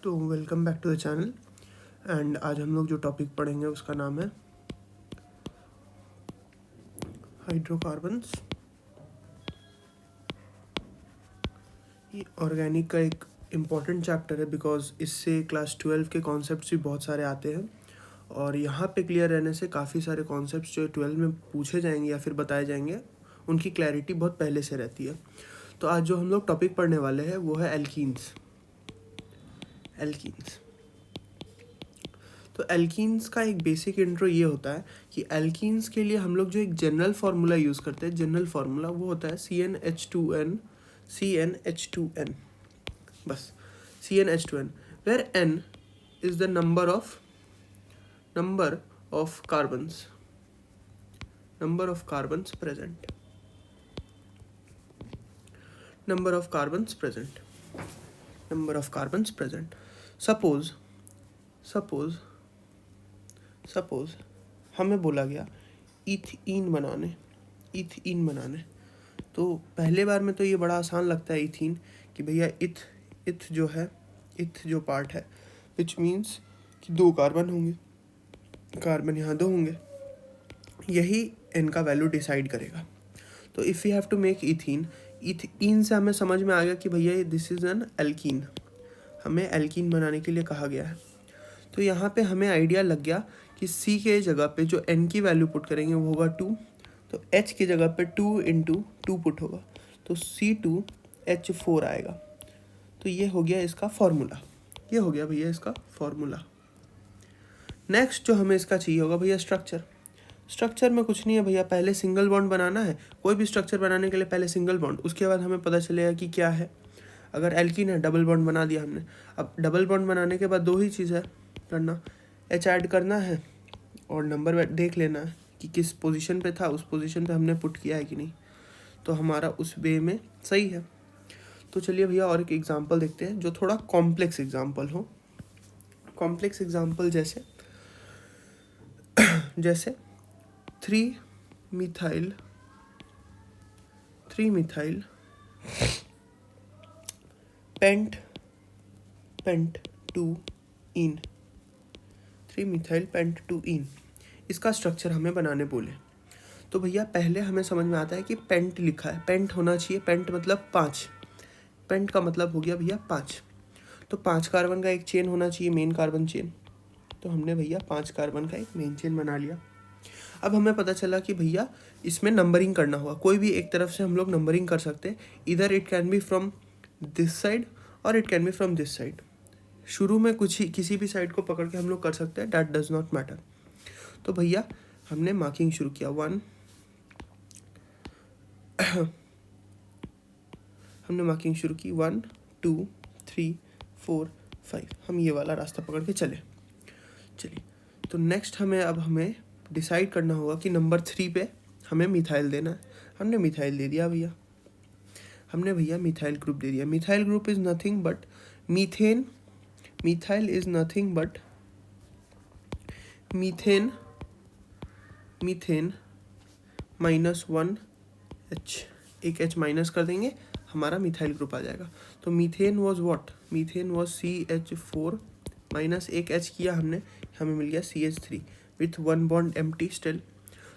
तो welcome back to the channel. And आज हम लोग जो टॉपिक पढ़ेंगे उसका नाम है हाइड्रोकार्बन्स। ये ऑर्गेनिक का एक इम्पॉर्टेंट चैप्टर है बिकॉज इससे क्लास 12 के कॉन्सेप्ट्स भी बहुत सारे आते हैं और यहाँ पे क्लियर रहने से काफ़ी सारे कॉन्सेप्ट्स जो 12 में पूछे जाएंगे या फिर बताए जाएंगे उनकी क्लैरिटी बहुत पहले से रहती है। तो आज जो हम लोग टॉपिक पढ़ने वाले हैं वो है एल्कीन्स। तो एल्कीन्स का एक बेसिक इंट्रो ये होता है कि एल्कीन्स के लिए हम लोग जो एक जनरल फार्मूला यूज़ करते हैं, जनरल फार्मूला वो होता है CnH2n, बस CnH2n, where n is the number of carbons present. Suppose हमें बोला गया इथीन बनाने। तो पहले बार में तो ये बड़ा आसान लगता है इथीन कि भैया इथ जो पार्ट है विच मीन्स कि 2 कार्बन होंगे, कार्बन यहाँ 2 होंगे, यही इनका वैल्यू डिसाइड करेगा। तो if you have to make ethene से हमें समझ में आ गया कि भैया दिस इज़ एन एल्कीन, हमें एल्कीन बनाने के लिए कहा गया है। तो यहाँ पे हमें आइडिया लग गया कि C के जगह पे जो N की वैल्यू पुट करेंगे वो होगा 2, तो H की जगह पे 2 × 2 पुट होगा तो C2H4 आएगा। तो ये हो गया इसका फॉर्मूला, ये हो गया भैया इसका फॉर्मूला। नेक्स्ट जो हमें इसका चाहिए होगा भैया स्ट्रक्चर में कुछ नहीं है भैया, पहले सिंगल बॉन्ड बनाना है। कोई भी स्ट्रक्चर बनाने के लिए पहले सिंगल बॉन्ड, उसके बाद हमें पता चलेगा कि क्या है। अगर एल्कीन है डबल बॉन्ड बना दिया हमने। अब डबल बॉन्ड बनाने के बाद 2 ही चीज़ है करना, H ऐड करना है और नंबर देख लेना है कि किस पोजीशन पे था, उस पोजीशन पे हमने पुट किया है कि नहीं, तो हमारा उस वे में सही है। तो चलिए भैया और एक एग्जांपल देखते हैं जो थोड़ा कॉम्प्लेक्स एग्जांपल हो। कॉम्प्लेक्स एग्जांपल जैसे 3 मिथाइल पेंट 2 इन 3 मिथाइल पेंट 2 इन, इसका स्ट्रक्चर हमें बनाने बोले। तो भैया पहले हमें समझ में आता है कि पेंट लिखा है, पेंट होना चाहिए, पेंट मतलब 5, पेंट का मतलब हो गया भैया 5, तो 5 कार्बन का एक चेन होना चाहिए, मेन कार्बन चेन। तो हमने भैया 5 कार्बन का एक मेन चेन बना लिया। अब हमें पता चला कि भैया इसमें नंबरिंग करना होगा, कोई भी एक तरफ से हम लोग नंबरिंग कर सकते हैं, इधर it can be from this side और it can be from this side. शुरू में किसी भी साइड को पकड़ के हम लोग कर सकते हैं, डैट डज नॉट मैटर। तो भैया हमने मार्किंग शुरू किया, 1 हमने मार्किंग शुरू की 1 2 3 4 5, हम ये वाला रास्ता पकड़ के चलिए। तो नेक्स्ट हमें डिसाइड करना होगा कि नंबर 3 पे हमें मिथाइल देना है। हमने मिथाइल दे दिया भैया, मिथाइल ग्रुप दे दिया। Methyl group is nothing but methane, methyl is nothing but methane -1 H, एक H माइनस कर देंगे हमारा मिथाइल ग्रुप आ जाएगा। तो methane was what, methane was CH4 minus एक H किया हमने, हमें मिल गया CH3 with 1 bond empty still.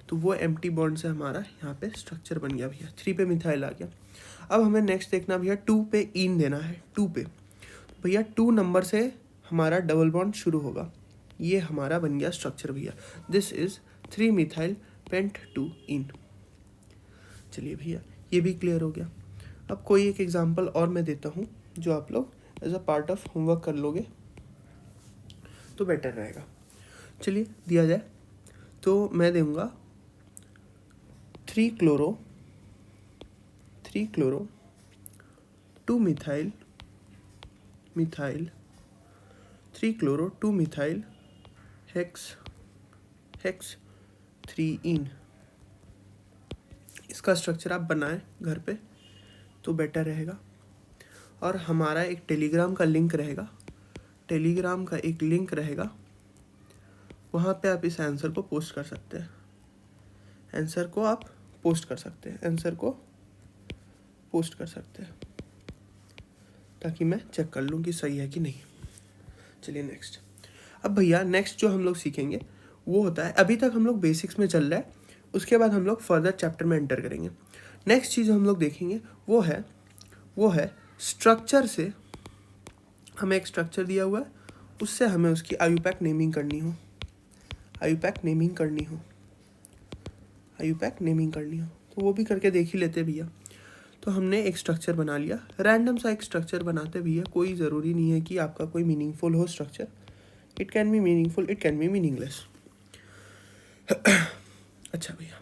तो वो एम्प्टी बॉन्ड से हमारा यहाँ पे स्ट्रक्चर बन गया भैया, 3 पे मिथाइल आ गया। अब हमें नेक्स्ट देखना भैया 2 पे इन देना है, 2 पे भैया 2 नंबर से हमारा डबल बॉन्ड शुरू होगा, ये हमारा बन गया स्ट्रक्चर भैया। दिस इज 3 मिथाइल पेंट 2 इन। चलिए भैया ये भी क्लियर हो गया। अब कोई एक एग्जांपल और मैं देता हूँ जो आप लोग as a part of homework कर लोगे तो बेटर रहेगा। चलिए दिया जाए तो मैं दूंगा 3 chloro 2 methyl 3 chloro 2 methyl hex 3 इन। इसका स्ट्रक्चर आप बनाएं घर पे तो बेटर रहेगा। और हमारा एक टेलीग्राम का लिंक रहेगा, वहाँ पे आप इस आंसर को पोस्ट कर सकते हैं, आंसर को पोस्ट कर सकते हैं ताकि मैं चेक कर लूँ कि सही है कि नहीं। चलिए नेक्स्ट। अब भैया नेक्स्ट जो हम लोग सीखेंगे वो होता है, अभी तक हम लोग बेसिक्स में चल रहा है, उसके बाद हम लोग फर्दर चैप्टर में एंटर करेंगे। नेक्स्ट चीज़ हम लोग देखेंगे वो है स्ट्रक्चर से, हमें एक स्ट्रक्चर दिया हुआ है, उससे हमें उसकी आयुपैक नेमिंग करनी हो, तो वो भी करके देख ही लेते भैया। तो हमने एक स्ट्रक्चर बना लिया, रैंडम सा एक स्ट्रक्चर बनाते भैया, कोई ज़रूरी नहीं है कि आपका कोई मीनिंगफुल हो structure, it can B meaningful, it can B meaningless. अच्छा भैया,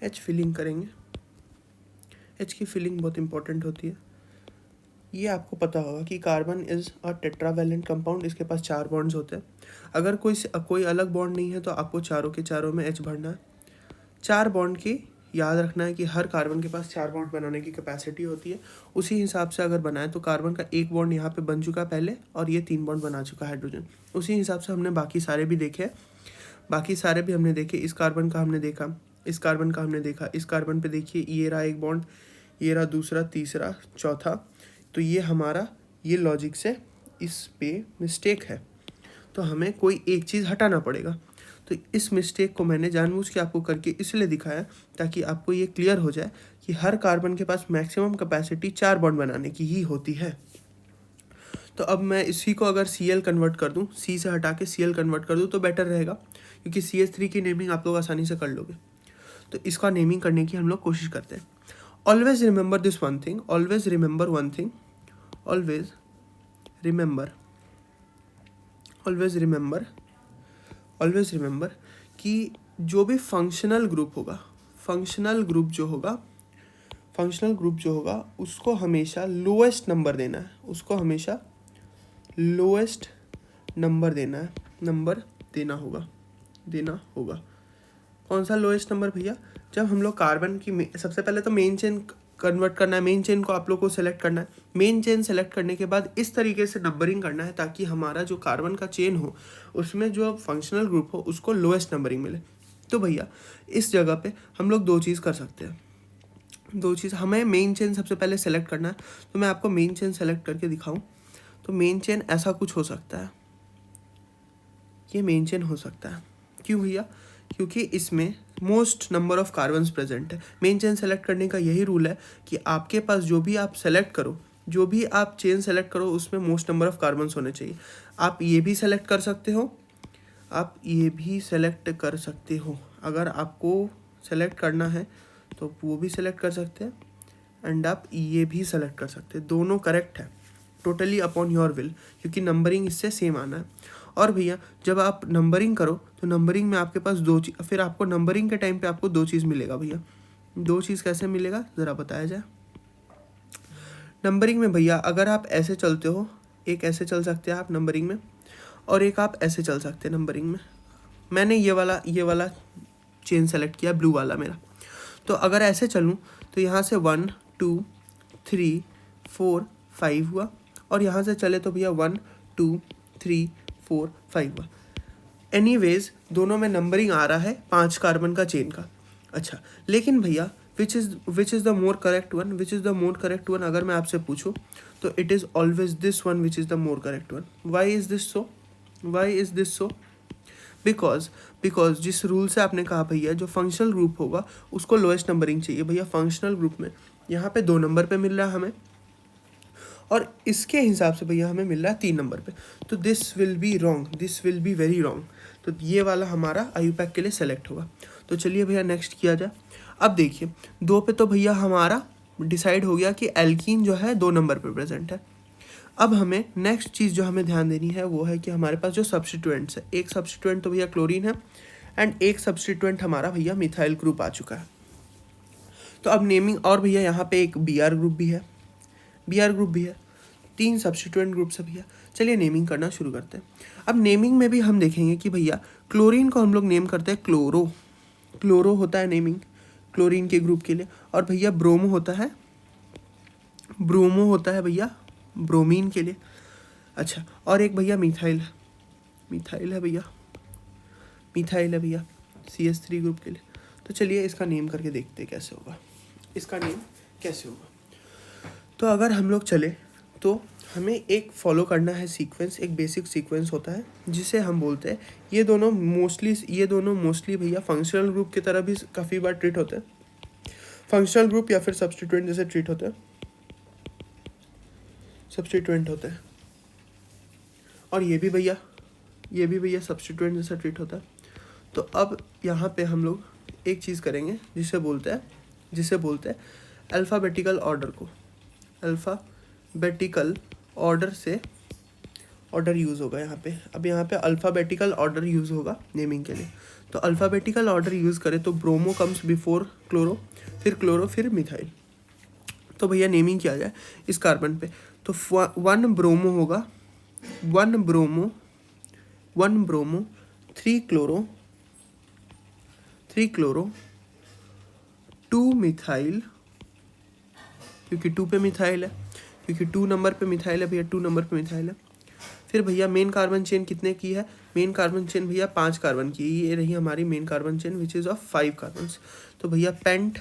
एच फिलिंग करेंगे। एच की फिलिंग बहुत इंपॉर्टेंट होती है। ये आपको पता होगा कि carbon is a tetravalent compound, इसके पास 4 बॉन्ड्स होते हैं। अगर कोई अलग बॉन्ड नहीं है तो आपको चारों के चारों में एच भरना है। 4 बॉन्ड की याद रखना है कि हर कार्बन के पास 4 बॉन्ड बनाने की कैपेसिटी होती है। उसी हिसाब से अगर बनाए तो कार्बन का 1 बॉन्ड यहाँ पे बन चुका है पहले, और ये 3 बॉन्ड बना चुका है हाइड्रोजन। उसी हिसाब से हमने बाकी सारे भी देखे, इस कार्बन का हमने देखा, इस कार्बन का हमने देखा, इस कार्बन पे देखिए ये रहा 1 बॉन्ड, ये रहा दूसरा, तीसरा, चौथा। तो ये हमारा, ये लॉजिक से इस पे मिस्टेक है, तो हमें कोई एक चीज़ हटाना पड़ेगा। तो इस मिस्टेक को मैंने जानबूझ के आपको करके इसलिए दिखाया ताकि आपको ये क्लियर हो जाए कि हर कार्बन के पास मैक्सिमम कैपेसिटी 4 बॉन्ड बनाने की ही होती है। तो अब मैं इसी को अगर Cl कन्वर्ट कर दूं, C से हटा के Cl कन्वर्ट कर दूं तो बेटर रहेगा, क्योंकि CH3 की नेमिंग आप लोग आसानी से कर लोगे। तो इसका नेमिंग करने की हम लोग कोशिश करते हैं। Always remember this one thing, always remember one thing, always remember कि जो भी फंक्शनल ग्रुप होगा उसको हमेशा लोएस्ट नंबर देना है, देना होगा। कौन सा लोएस्ट नंबर भैया? जब हम लोग कार्बन की सबसे पहले तो मेन चेन कन्वर्ट करना है, मेन चेन को आप लोग को सेलेक्ट करना है। मेन चेन सेलेक्ट करने के बाद इस तरीके से नंबरिंग करना है ताकि हमारा जो कार्बन का चेन हो उसमें जो फंक्शनल ग्रुप हो उसको लोएस्ट नंबरिंग मिले। तो भैया इस जगह पे हम लोग 2 चीज़ कर सकते हैं। 2 चीज़, हमें मेन चेन सबसे पहले सेलेक्ट करना है। तो मैं आपको मेन चेन सेलेक्ट करके दिखाऊं तो मेन चेन ऐसा कुछ हो सकता है, ये मेन चेन हो सकता है। क्यों भैया? क्योंकि इसमें most number of carbons present है। मेन चेन सेलेक्ट करने का यही रूल है कि आपके पास जो भी आप चेन सेलेक्ट करो उसमें मोस्ट नंबर ऑफ कार्बन्स होने चाहिए। आप ये भी सेलेक्ट कर सकते हो, अगर आपको सेलेक्ट करना है तो वो भी सेलेक्ट कर सकते हैं, एंड आप ये भी सेलेक्ट कर सकते हैं। दोनों करेक्ट है, टोटली अपॉन योर विल, क्योंकि नंबरिंग इससे सेम आना है। और भैया जब आप नंबरिंग करो तो नंबरिंग में आपके पास फिर आपको नंबरिंग के टाइम पे आपको 2 चीज़ मिलेगा भैया। 2 चीज़ कैसे मिलेगा ज़रा बताया जाए। नंबरिंग में भैया अगर आप ऐसे चलते हो, एक ऐसे चल सकते हैं आप नंबरिंग में, और एक आप ऐसे चल सकते हैं नंबरिंग में। मैंने ये वाला चेन सेलेक्ट किया, ब्लू वाला मेरा। तो अगर ऐसे चलूँ तो यहाँ से 1 2 3 4 5 हुआ, और यहाँ से चले तो भैया 1 2 3 4 5 हुआ। एनीवेज दोनों में नंबरिंग आ रहा है 5 कार्बन का चेन का। अच्छा, लेकिन भैया which is the more correct one, अगर मैं आपसे पूछूं तो it is always this one which is the more correct one. Why is this so? Because जिस रूल से आपने कहा भैया जो फंक्शनल ग्रुप होगा उसको लोएस्ट नंबरिंग चाहिए। भैया फंक्शनल ग्रुप में यहाँ पे 2 नंबर पे मिल रहा है हमें, और इसके हिसाब से भैया हमें मिल रहा है 3 नंबर पे। तो this will be very wrong. तो ये वाला हमारा आयुपैक के लिए सेलेक्ट होगा। तो चलिए भैया नेक्स्ट किया जाए। अब देखिए 2 पे तो भैया हमारा डिसाइड हो गया कि एल्कीन जो है 2 नंबर पे प्रेजेंट है। अब हमें नेक्स्ट चीज़ जो हमें ध्यान देनी है वो है कि हमारे पास जो सब्स्टिट्यूएंट्स है, एक सब्स्टिट्यूएंट तो भैया क्लोरीन है, एंड एक सब्स्टिट्यूएंट हमारा भैया मिथाइल ग्रुप आ चुका है। तो अब नेमिंग, और भैया यहाँ पे एक Br ग्रुप भी है, 3 सब्स्टिट्यूएंट ग्रुप है भैया। चलिए नेमिंग करना शुरू करते हैं। अब नेमिंग में भी हम देखेंगे कि भैया क्लोरीन को हम लोग नेम करते हैं क्लोरो होता है नेमिंग क्लोरीन के ग्रुप के लिए, और भैया ब्रोमो होता है भैया ब्रोमीन के लिए। अच्छा, और एक भैया मिथाइल है, मिथाइल है भैया, मिथाइल है भैया CH3 ग्रुप के लिए। तो चलिए इसका नेम करके देखते हैं कैसे होगा, इसका नेम कैसे होगा। तो अगर हम लोग चले तो हमें एक फॉलो करना है सीक्वेंस, एक बेसिक सीक्वेंस होता है जिसे हम बोलते हैं, ये दोनों मोस्टली भैया फंक्शनल ग्रुप की तरह भी काफ़ी बार ट्रीट होते हैं, फंक्शनल ग्रुप या फिर सब्स्टिट्यूएंट जैसे ट्रीट होते हैं, सब्स्टिट्यूएंट होते हैं। और ये भी भैया सब्स्टिट्यूएंट जैसा ट्रीट होता है। तो अब यहाँ पे हम लोग एक चीज़ करेंगे जिसे बोलते हैं अल्फ़ाबेटिकल ऑर्डर को, अल्फ़ाबेटिकल ऑर्डर से ऑर्डर यूज़ होगा यहाँ पे। अब यहाँ पे अल्फ़ाबेटिकल ऑर्डर यूज़ होगा नेमिंग के लिए। तो अल्फ़ाबेटिकल ऑर्डर यूज़ करें तो ब्रोमो कम्स बिफोर क्लोरो, फिर क्लोरो, फिर मिथाइल। तो भैया नेमिंग किया जाए इस कार्बन पे, तो 1 ब्रोमो होगा, 1 ब्रोमो, 3 क्लोरो, 2 मिथाइल, क्योंकि 2 पे मिथाइल है, क्योंकि 2 नंबर पे मिथाइल है भैया, 2 नंबर पे मिथाइल है। फिर भैया मेन कार्बन चेन कितने की है, मेन कार्बन चेन भैया 5 कार्बन की, ये रही हमारी main carbon chain which is of 5 carbons. तो भैया पेंट,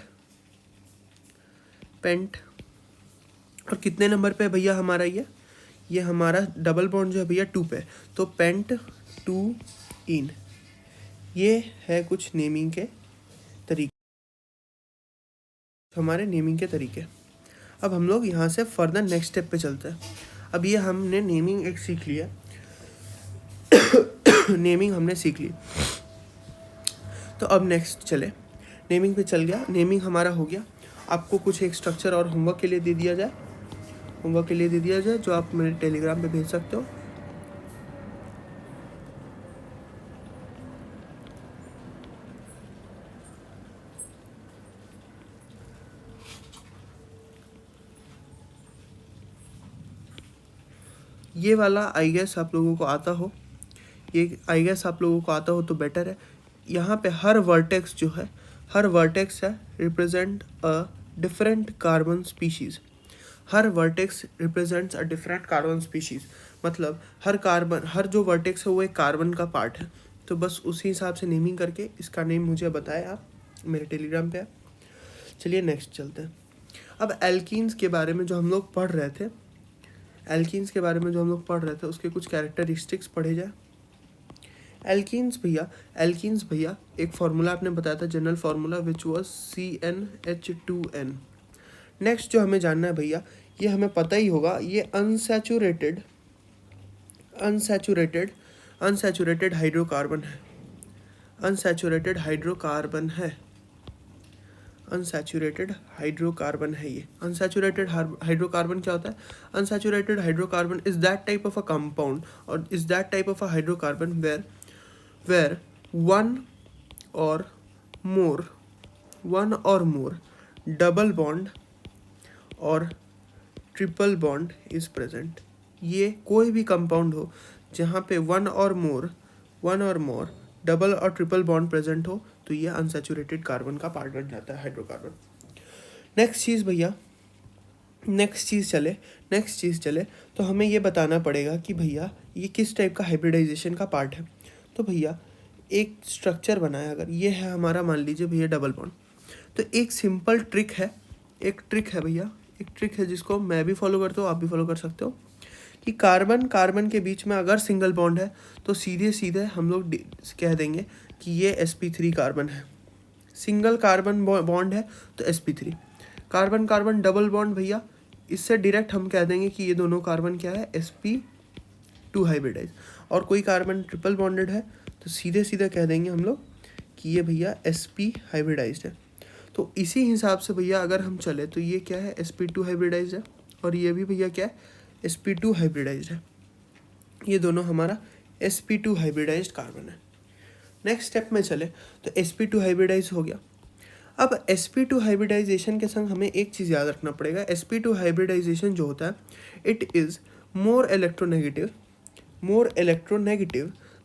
और कितने नंबर पे भैया हमारा ये हमारा डबल बॉन्ड जो है भैया 2 पे, तो पेंट 2 इन। ये है कुछ नेमिंग के तरीके, हमारे नेमिंग के तरीके। अब हम लोग यहाँ से फर्दर नेक्स्ट स्टेप पे चलते हैं। अब ये हमने नेमिंग एक सीख लिया नेमिंग हमने सीख ली, तो अब नेक्स्ट चले, नेमिंग पे चल गया, नेमिंग हमारा हो गया। आपको कुछ एक स्ट्रक्चर और होमवर्क के लिए दे दिया जाए, जो आप मेरे टेलीग्राम पे भेज सकते हो। ये वाला आई गेस आप लोगों को आता हो, तो बेटर है। यहाँ पे हर वर्टेक्स जो है, represent a different carbon species, her vertex represents a different carbon species, मतलब हर जो वर्टेक्स है वो एक कार्बन का पार्ट है। तो बस उसी हिसाब से नेमिंग करके इसका नेम मुझे बताएं आप मेरे टेलीग्राम पे। चलिए नेक्स्ट चलते हैं। अब एल्कीन्स के बारे में जो हम लोग पढ़ रहे थे, उसके कुछ कैरेक्टरिस्टिक्स पढ़े जाए। एल्कीन्स भैया एक फार्मूला आपने बताया था, general formula which was CnH2n। Next जो हमें जानना है भैया, ये हमें पता ही होगा, ये अनसैचुरेटेड हाइड्रोकार्बन है, अनसैचुरेटेड हाइड्रोकार्बन है ये। अनसैचुरेटेड हाइड्रोकार्बन क्या होता है? Unsaturated hydrocarbon is that type of a compound और is that type of a hydrocarbon where one or more double bond और ट्रिपल बॉन्ड इज प्रेजेंट। ये कोई भी कंपाउंड हो जहाँ पे वन और मोर डबल और ट्रिपल बॉन्ड प्रेजेंट हो, तो ये अनसैचुरेटेड कार्बन का पार्ट बन जाता है, हाइड्रोकार्बन। नेक्स्ट चीज़ चले तो हमें ये बताना पड़ेगा कि भैया ये किस टाइप का हाइब्रिडाइजेशन का पार्ट है। तो भैया एक स्ट्रक्चर बनाया, अगर ये है हमारा, मान लीजिए भैया डबल बॉन्ड, तो एक सिंपल ट्रिक है भैया, एक ट्रिक है जिसको मैं भी फॉलो करता हूँ, आप भी फॉलो कर सकते हो, कि कार्बन के बीच में अगर सिंगल बॉन्ड है तो सीधे हम लोग कह देंगे कि ये sp3 कार्बन है। सिंगल कार्बन बॉन्ड है तो sp3, कार्बन डबल बॉन्ड भैया, इससे डायरेक्ट हम कह देंगे कि ये दोनों कार्बन क्या है, sp2 हाइब्रिडाइज। और कोई कार्बन ट्रिपल बॉन्डेड है तो सीधे कह देंगे हम लोग कि ये भैया sp हाइब्रिडाइज है। तो इसी हिसाब से भैया अगर हम चले तो ये क्या है, sp2 हाइब्रिडाइज है, और ये भी भैया क्या है, sp2 हाइब्रिडाइज है। ये दोनों हमारा sp2 हाइब्रिडाइज्ड कार्बन है। नेक्स्ट स्टेप में चले तो sp2 हाइब्रिडाइज हो गया। अब sp2 हाइब्रिडाइजेशन के संग हमें एक चीज़ याद रखना पड़ेगा, sp2 हाइब्रिडाइजेशन जो होता है, it is more electronegative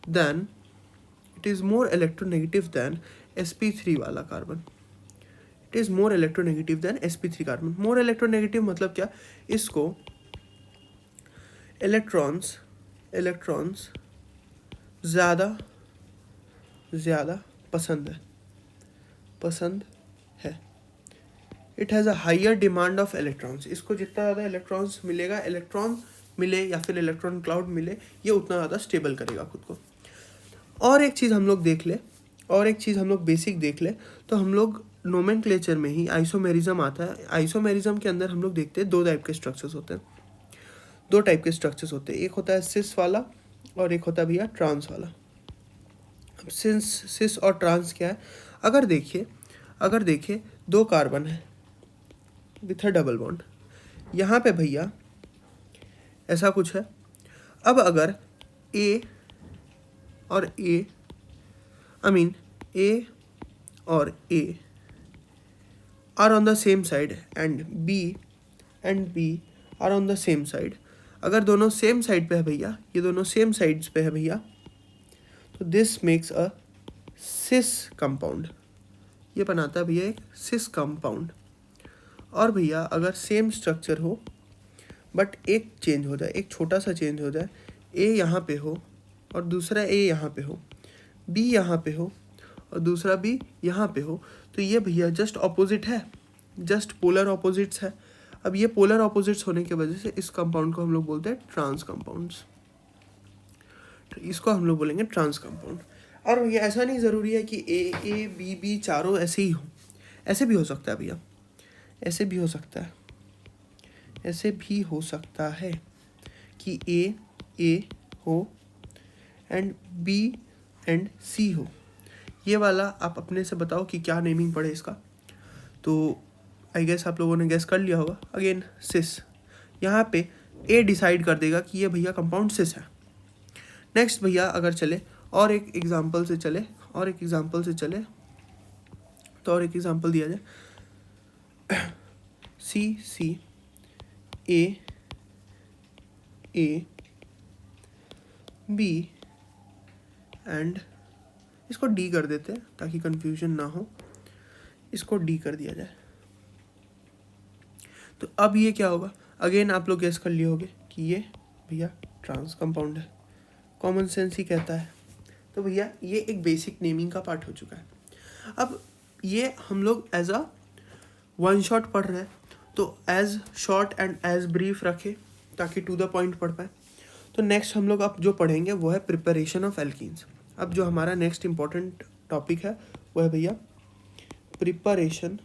than sp3 वाला carbon. It is more electronegative than sp3 carbon. More electronegative मतलब क्या, इसको इलेक्ट्रॉन्स ज़्यादा पसंद है। It has a higher demand of electrons. इसको जितना ज़्यादा इलेक्ट्रॉन्स मिलेगा, इलेक्ट्रॉन मिले या फिर इलेक्ट्रॉन क्लाउड मिले, ये उतना ज़्यादा स्टेबल करेगा खुद को। और एक चीज़ हम लोग बेसिक देख ले, तो हम लोग नोमेनक्लेचर में ही आइसोमेरिज्म आता है। आइसोमेरिज्म के अंदर हम लोग देखते हैं दो टाइप के स्ट्रक्चर्स होते हैं। एक होता है सिस वाला और एक होता है भैया ट्रांस वाला। अब सिस और ट्रांस क्या है, अगर देखिए दो कार्बन है विथ अ डबल बॉन्ड, यहाँ पे भैया ऐसा कुछ है। अब अगर ए और A are on the same side and B are on the same side, अगर दोनों सेम साइड पे है भैया, ये दोनों सेम साइड्स पे है भैया, तो this makes a cis compound. ये बनाता है भैया एक सिस कंपाउंड। और भैया अगर सेम स्ट्रक्चर हो बट एक चेंज हो जाए, एक छोटा सा चेंज हो जाए, ए यहाँ पे हो और दूसरा ए यहाँ पे हो, बी यहाँ पे हो और दूसरा बी यहाँ पे हो, तो ये भैया जस्ट ऑपोजिट है, जस्ट पोलर ऑपोजिट्स है। अब ये पोलर ऑपोजिट्स होने की वजह से इस कंपाउंड को हम लोग बोलते हैं ट्रांस कंपाउंड्स। तो इसको हम लोग बोलेंगे ट्रांस कंपाउंड। और ये ऐसा नहीं ज़रूरी है कि ए बी बी चारों ऐसे ही हो, ऐसे भी हो सकता है भैया, ऐसे भी हो सकता है कि ए हो एंड बी एंड सी हो। ये वाला आप अपने से बताओ कि क्या नेमिंग पड़े इसका। तो आई गेस आप लोगों ने गेस कर लिया होगा। अगेन सिस, यहाँ पे ए डिसाइड कर देगा कि ये भैया कंपाउंड सिस है। नेक्स्ट भैया अगर चले और एक एग्जांपल से चले तो और एक एग्जांपल दिया जाए, सी ए बी एंड इसको डी कर देते हैं ताकि कंफ्यूजन ना हो, इसको डी कर दिया जाए। तो अब ये क्या होगा, अगेन आप लोग गेस कर लिए होंगे कि ये भैया ट्रांस कंपाउंड है, कॉमन सेंस ही कहता है। तो भैया ये एक बेसिक नेमिंग का पार्ट हो चुका है। अब ये हम लोग एज अ वन शॉट पढ़ रहे हैं, तो as short and as brief रखें ताकि टू द पॉइंट पढ़ पाए। तो नेक्स्ट हम लोग अब जो पढ़ेंगे वो है प्रिपरेशन ऑफ एल्कीन्स। अब जो हमारा नेक्स्ट इम्पॉर्टेंट टॉपिक है वो है भैया प्रिपरेशन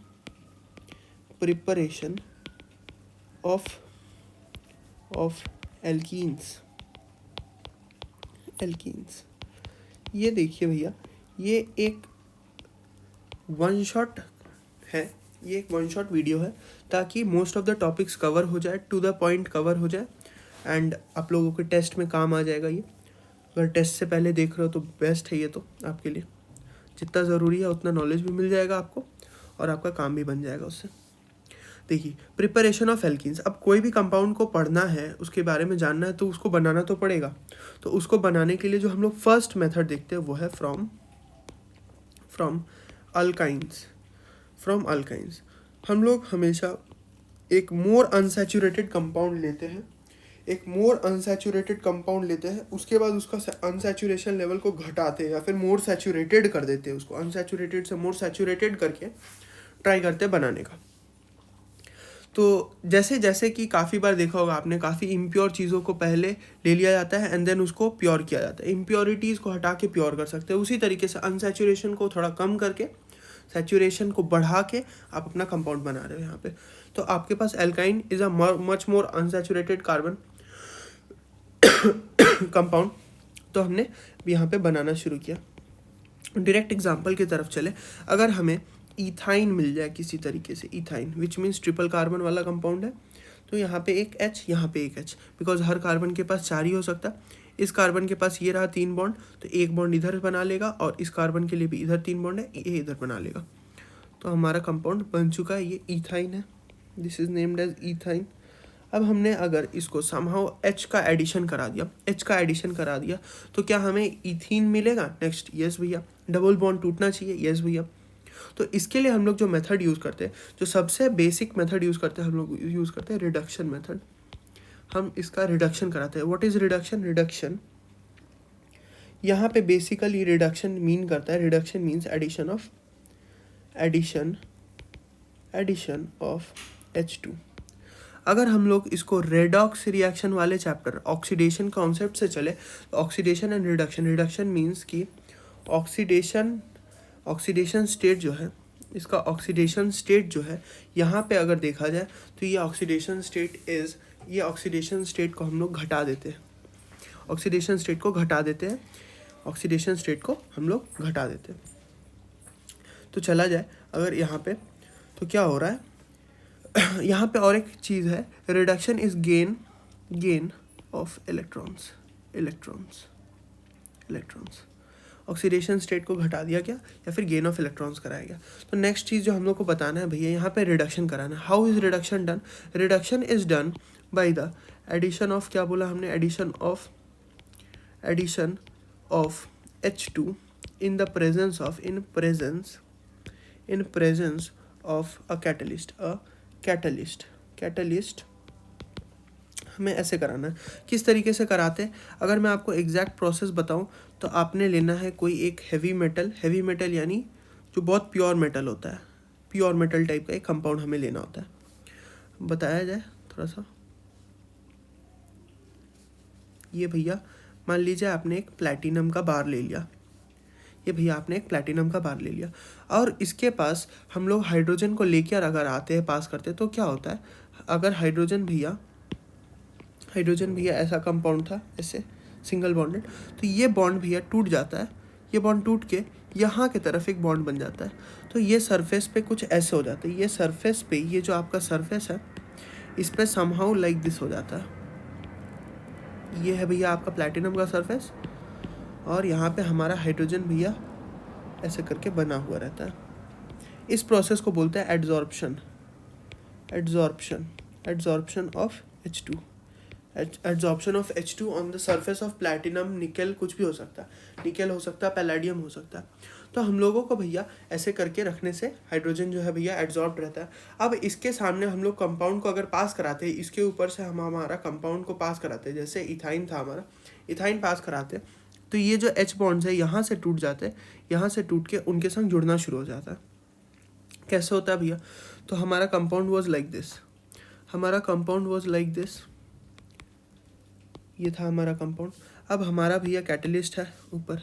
ऑफ एल्कीन्स। ये देखिए भैया, ये एक वन शॉट है, ये एक वन शॉट वीडियो है ताकि most of the topics cover हो जाए, टू द पॉइंट कवर हो जाए एंड आप लोगों के टेस्ट में काम आ जाएगा। ये अगर टेस्ट से पहले देख रहे हो तो बेस्ट है ये, तो आपके लिए जितना ज़रूरी है उतना नॉलेज भी मिल जाएगा आपको और आपका काम भी बन जाएगा उससे। देखिए प्रिपरेशन ऑफ एल्कीन्स, अब कोई भी कंपाउंड को पढ़ना है, उसके बारे में जानना है, तो उसको बनाना तो पड़ेगा। तो उसको बनाने के लिए जो हम लोग फर्स्ट मेथड देखते हैं वो है फ्रॉम अल्काइंस। हम लोग हमेशा एक मोर अनसैचुरेटेड कंपाउंड लेते हैं, उसके बाद उसका अनसैचुरेशन लेवल को घटाते हैं या फिर मोर सैचुरेटेड कर देते हैं, उसको अनसैचुरेटेड से मोर सैचुरेटेड करके ट्राई करते हैं बनाने का। तो जैसे कि काफ़ी बार देखा होगा आपने, काफ़ी इम्प्योर चीज़ों को पहले ले लिया जाता है एंड देन उसको प्योर किया जाता है। इम्प्योरिटीज़ को हटा के प्योर कर सकते हैं। उसी तरीके से अनसैचुरेशन को थोड़ा कम करके सैचुरेशन को बढ़ा के आप अपना कंपाउंड बना रहे हो यहाँ पे। तो आपके पास alkyne is a much more unsaturated carbon compound, तो हमने यहाँ पे बनाना शुरू किया। डायरेक्ट एग्जांपल की तरफ चले, अगर हमें इथाइन मिल जाए किसी तरीके से, ethyne which means triple carbon वाला कंपाउंड है, तो यहाँ पे एक H, यहाँ पे एक H, बिकॉज हर कार्बन के पास 4 ही हो सकता है। इस कार्बन के पास ये रहा 3 बॉन्ड, तो एक बॉन्ड इधर बना लेगा और इस कार्बन के लिए भी इधर 3 बॉन्ड है, ये इधर बना लेगा। तो हमारा कंपाउंड बन चुका है, ये इथाइन है, this is named as ethyne. अब हमने अगर इसको समहाउ H का एडिशन करा दिया, तो क्या हमें इथीन मिलेगा नेक्स्ट? यस भैया। डबल बॉन्ड टूटना चाहिए? यस भैया। तो इसके लिए हम लोग जो मेथड यूज़ करते हैं, जो सबसे बेसिक मेथड यूज़ करते हैं, हम लोग यूज़ करते हैं रिडक्शन मेथड। हम इसका रिडक्शन कराते हैं। What is reduction? रिडक्शन यहाँ पे बेसिकली रिडक्शन मीन करता है, reduction means addition of H2। अगर हम लोग इसको रेडॉक्स रिएक्शन वाले चैप्टर ऑक्सीडेशन कॉन्सेप्ट से चले तो ऑक्सीडेशन एंड रिडक्शन मीन्स कि ऑक्सीडेशन स्टेट जो है, इसका ऑक्सीडेशन स्टेट जो है यहाँ पे अगर देखा जाए तो ये ऑक्सीडेशन स्टेट को हम लोग घटा देते हैं, ऑक्सीडेशन स्टेट को हम लोग घटा देते हैं। तो चला जाए अगर यहाँ पे तो क्या हो रहा है यहाँ पे और एक चीज़ है, reduction is gain of electrons. Oxidation state को घटा दिया गया या फिर गेन ऑफ इलेक्ट्रॉन्स कराया गया। तो नेक्स्ट चीज़ जो हम लोग को बताना है भैया, यहाँ पे रिडक्शन कराना है। How is reduction done? Reduction is done by the addition of, क्या बोला हमने, addition of H2 in the presence of a catalyst हमें ऐसे कराना है। किस तरीके से कराते हैं? अगर मैं आपको एग्जैक्ट प्रोसेस बताऊं तो आपने लेना है कोई एक हैवी मेटल यानी जो बहुत प्योर मेटल होता है, प्योर मेटल टाइप का एक कंपाउंड हमें लेना होता है। बताया जाए थोड़ा सा, ये भैया मान लीजिए आपने एक प्लैटिनम का बार ले लिया, और इसके पास हम लोग हाइड्रोजन को लेकर अगर आते हैं, पास करते हैं, तो क्या होता है, अगर हाइड्रोजन भैया ऐसा कंपाउंड था, ऐसे सिंगल बॉन्डेड, तो ये बॉन्ड भैया टूट जाता है, ये बॉन्ड टूट के यहाँ की तरफ एक बॉन्ड बन जाता है। तो ये सरफेस पे कुछ ऐसे हो जाता है, ये सरफेस पे, ये जो आपका सरफेस है इस पे समहाउ लाइक दिस हो जाता है। ये है भैया आपका प्लैटिनम का सरफेस, और यहाँ पे हमारा हाइड्रोजन भैया ऐसे करके बना हुआ रहता है। इस प्रोसेस को बोलते हैं adsorption of H2 on the surface of platinum, निकल, कुछ भी हो सकता है, निकल हो सकता है, पैलेडियम हो सकता है। तो हम लोगों को भैया ऐसे करके रखने से हाइड्रोजन जो है भैया एड्जॉर्ब रहता है। अब इसके सामने हम लोग कंपाउंड को अगर पास कराते हैं, इसके ऊपर से हम हमारा कंपाउंड को पास कराते हैं, जैसे इथाइन था हमारा, इथाइन पास कराते हैं, तो ये जो H बॉन्ड्स है यहाँ से टूट जाते हैं, यहाँ से टूट के उनके संग जुड़ना शुरू हो जाता है। कैसे होता है भैया? तो हमारा कंपाउंड वाज लाइक दिस, ये था हमारा कंपाउंड। अब हमारा भैया कैटलिस्ट है ऊपर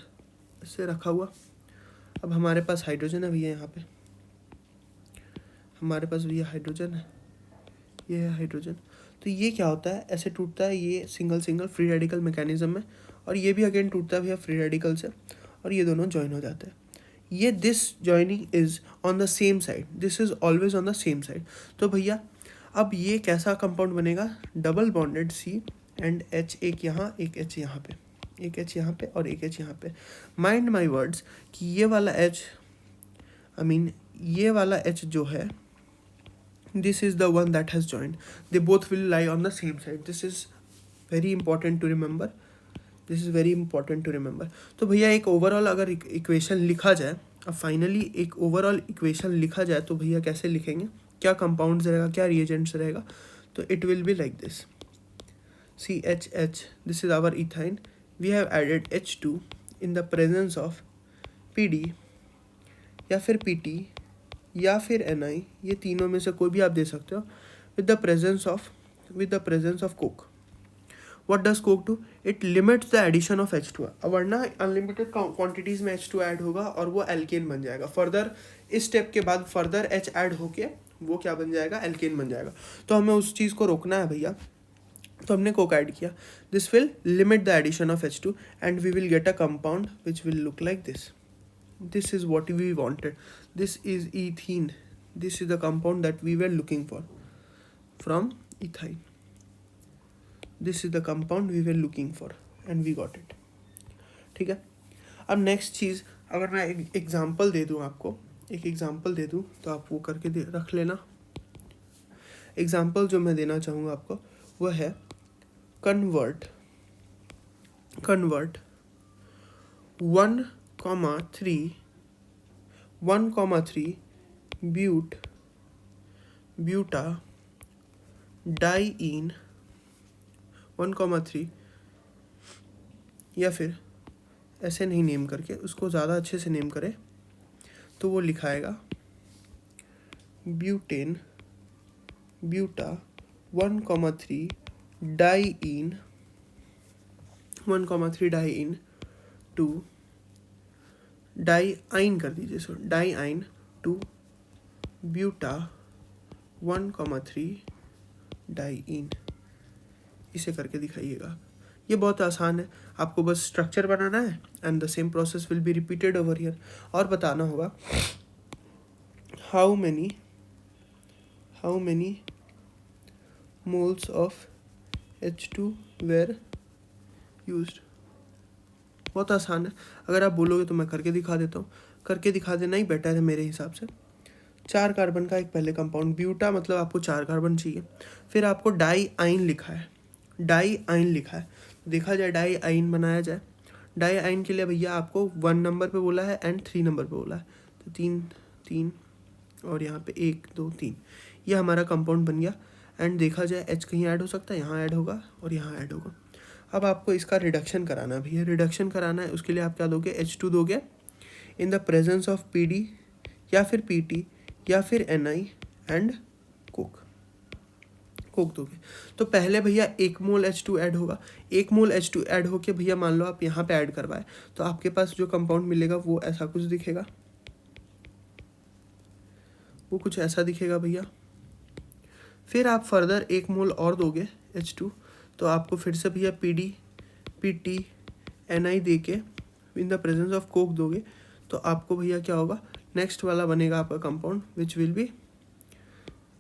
ऐसे रखा हुआ, अब हमारे पास हाइड्रोजन है भैया, यहाँ पे हमारे पास भैया हाइड्रोजन है, ये है हाइड्रोजन। तो ये क्या होता है, ऐसे टूटता है, ये सिंगल फ्री रेडिकल मैकेनिज्म में, और ये भी अगेन टूटता है भैया फ्री रेडिकल से, और ये दोनों ज्वाइन हो जाते हैं। ये this joining is on the same side, this is always on the same side. तो भैया अब ये कैसा कंपाउंड बनेगा, double bonded C and H, एक यहाँ एक H यहाँ पे, एक H यहाँ पे और एक H यहाँ पे। माइंड माई वर्ड्स कि ये वाला H जो है, this is the one that has joined, they both will lie on the same side. This is very important to remember. तो भैया एक ओवरऑल अगर इक्वेशन लिखा जाए, अब फाइनली एक ओवरऑल इक्वेशन लिखा जाए तो भैया कैसे लिखेंगे, क्या कंपाउंड्स रहेगा, क्या रिएजेंट्स रहेगा, तो it will be like this, CHH, this is our ethine, we have added H2 in the presence of PD या फिर PT या फिर Ni, ये तीनों में से कोई भी आप दे सकते हो, with the presence of coke. What does coke do? It limits the addition of H2. अब वरना अनलिमिटेड क्वांटिटीज में H2 ऐड होगा और वो एल्केन बन जाएगा। फर्दर इस स्टेप के बाद फर्दर H ऐड होके वो क्या बन जाएगा, एल्केन बन जाएगा। तो हमें उस चीज़ को रोकना है भैया, तो हमने कोक ऐड किया, this will limit the addition of H2 and we will get a compound which will look like this. This is what we wanted. This is ethene. This is the compound that we were looking for from ethine. This is the compound we were looking for and we got it. ठीक है. अब next चीज़, अगर मैं एक example दे दूँ आपको, एक example दे दूँ तो आप वो करके रख लेना. एग्जांपल जो मैं देना चाहूँगा आपको वो है convert 1,3 buta diene 1,3, या फिर ऐसे नहीं नेम करके उसको ज़्यादा अच्छे से नेम करें तो वो लिखाएगा butane buta 1,3 diene 1,3 diene to diyne कर दीजिए, so diyne to buta 1,3 diene, इसे करके दिखाइएगा। ये बहुत आसान है, आपको बस स्ट्रक्चर बनाना है and the same process will be repeated over here. और बताना होगा how many moles of H2 where used. बहुत आसान है, अगर आप बोलोगे तो मैं करके दिखा देता हूँ। करके दिखा देना ही बेटर है मेरे हिसाब से। 4 कार्बन का एक पहले कंपाउंड, ब्यूटा मतलब आपको 4 कार्बन चाहिए, फिर आपको डाइआइन लिखा है, डाइआइन लिखा है, देखा जाए डाइआइन बनाया जाए। डाइआइन के लिए भैया आपको 1 नंबर पे बोला है एंड 3 नंबर पे बोला है, तो 3 और यहाँ पे 1 2 3, ये हमारा कंपाउंड बन गया। एंड देखा जाए H कहीं ऐड हो सकता है, यहाँ ऐड होगा और यहाँ ऐड होगा। अब आपको इसका रिडक्शन कराना भी है, रिडक्शन कराना है, उसके लिए आप क्या दोगे, H2 दोगे in the presence of PD या फिर PT या फिर Ni एंड कोक दोगे। तो पहले भैया 1 मोल H2 ऐड होगा, 1 मोल H2 ऐड होके भैया मान लो आप यहाँ पे ऐड करवाए तो आपके पास जो कंपाउंड मिलेगा वो ऐसा कुछ दिखेगा, वो कुछ ऐसा दिखेगा भैया। फिर आप फर्दर 1 मोल और दोगे H2, तो आपको फिर से भैया PD PT Ni दे के in the presence of Coke दोगे, तो आपको भैया क्या होगा, नेक्स्ट वाला बनेगा आपका compound which will be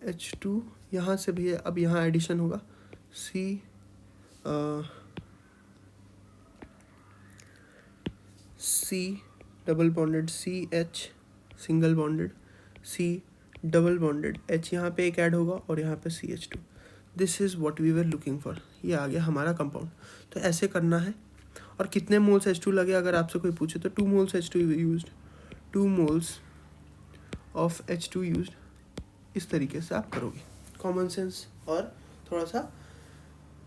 H2। यहाँ से भैया अब यहाँ एडिशन होगा C double bonded CH single bonded C double bonded H, यहाँ पे एक ऐड होगा और यहाँ पे CH2। This is what we were looking for, ये आ गया हमारा कंपाउंड। तो ऐसे करना है। और कितने मोल्स H2 लगे अगर आपसे कोई पूछे तो 2 moles H2 used, 2 moles of H2 used. इस तरीके से आप करोगे, कॉमन सेंस और थोड़ा सा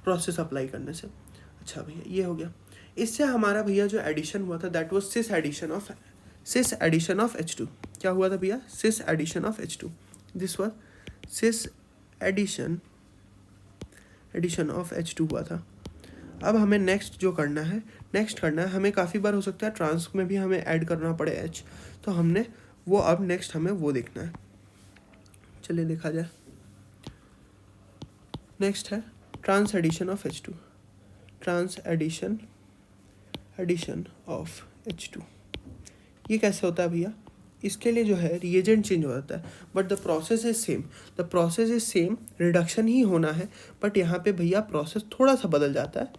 प्रोसेस अप्लाई करने से। अच्छा भैया ये हो गया। इससे हमारा भैया जो एडिशन हुआ था that was cis addition of H2। क्या हुआ था भैया, cis addition of H2, this was cis addition of H2 हुआ था। अब हमें नेक्स्ट करना है हमें काफ़ी बार हो सकता है ट्रांस में भी हमें ऐड करना पड़े H, तो हमने वो अब नेक्स्ट हमें वो देखना है। चलिए देखा जाए, नेक्स्ट है trans addition of H2, trans addition of H2। ये कैसे होता है भैया, इसके लिए जो है रिएजेंट चेंज हो जाता है but the process is same, reduction ही होना है, बट यहाँ पे भैया प्रोसेस थोड़ा सा बदल जाता है।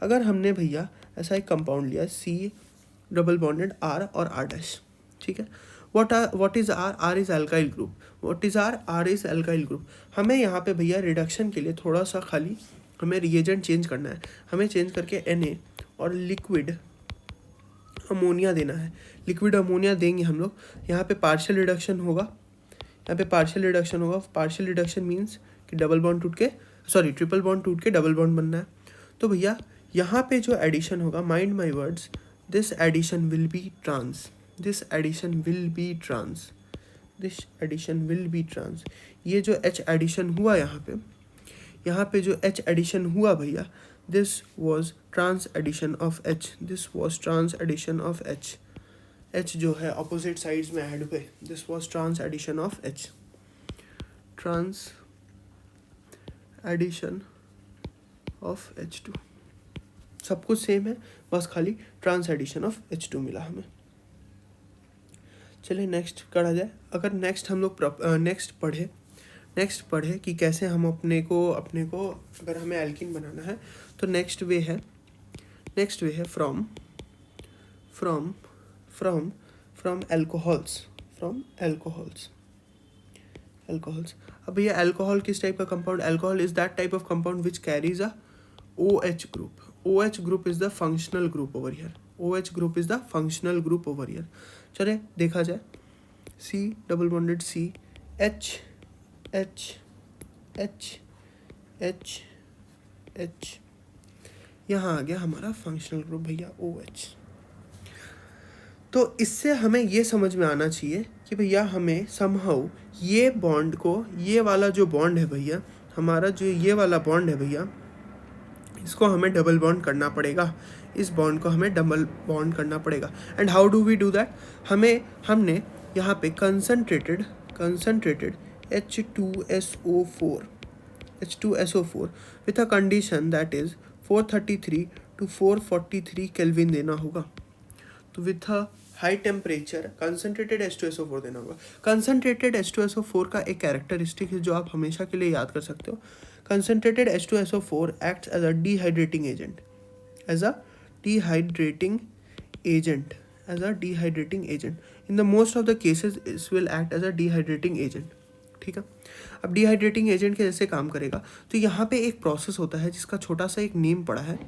अगर हमने भैया ऐसा एक कंपाउंड लिया C डबल बॉन्डेड R और R', ठीक है, what is R is alkyl group, what is R is alkyl group। हमें यहाँ पे भैया रिडक्शन के लिए थोड़ा सा खाली हमें रिएजेंट चेंज करना है, हमें चेंज करके Na और लिक्विड अमोनिया देना है। लिक्विड अमोनिया देंगे हम लोग, यहाँ पे पार्शियल रिडक्शन होगा, पार्शियल रिडक्शन मीन्स कि डबल बॉन्ड टूट के ट्रिपल बॉन्ड टूट के डबल बॉन्ड बनना है। तो भैया यहाँ पे जो एडिशन होगा, mind my words, this addition will be trans. ये जो H एडिशन हुआ यहाँ पे जो H एडिशन हुआ भैया, this was trans addition of H, H जो है ऑपोजिट साइड्स में ऐड हुए, this was trans addition of H, trans addition of H2। सब कुछ सेम है, बस खाली ट्रांस एडिशन ऑफ H2 मिला हमें। चलिए नेक्स्ट करा जाए। अगर नेक्स्ट हम लोग नेक्स्ट पढ़े कि कैसे हम अपने को अगर हमें एल्कीन बनाना है तो नेक्स्ट वे है फ्रॉम एल्कोहल्स। अब भैया अल्कोहल किस टाइप का compound, alcohol is that type of compound which carries a OH group। OH group is the functional group over here। चले देखा जाए, C double bonded C H H H H H यहाँ आ गया हमारा functional group भैया OH। तो इससे हमें ये समझ में आना चाहिए कि भैया हमें समहाउ ये बॉन्ड को, ये वाला जो बॉन्ड है भैया हमारा, जो ये वाला बॉन्ड है भैया, इसको हमें डबल बॉन्ड करना पड़ेगा, इस बॉन्ड को हमें डबल बॉन्ड करना पड़ेगा। And how do we do that? हमने यहाँ पे concentrated H2SO4 with a condition that is 433 to 443 kelvin देना होगा। तो with a high temperature concentrated H2SO4 देना होगा। कंसनट्रेटेड H2SO4 का एक कैरेक्टरिस्टिक है जो आप हमेशा के लिए याद कर सकते हो। Concentrated H2SO4 acts as a dehydrating agent, in the most of the cases it will act as a dehydrating agent। ठीक है, अब डिहाइड्रेटिंग एजेंट के जैसे काम करेगा। तो यहाँ पे एक प्रोसेस होता है जिसका छोटा सा एक नेम पड़ा है,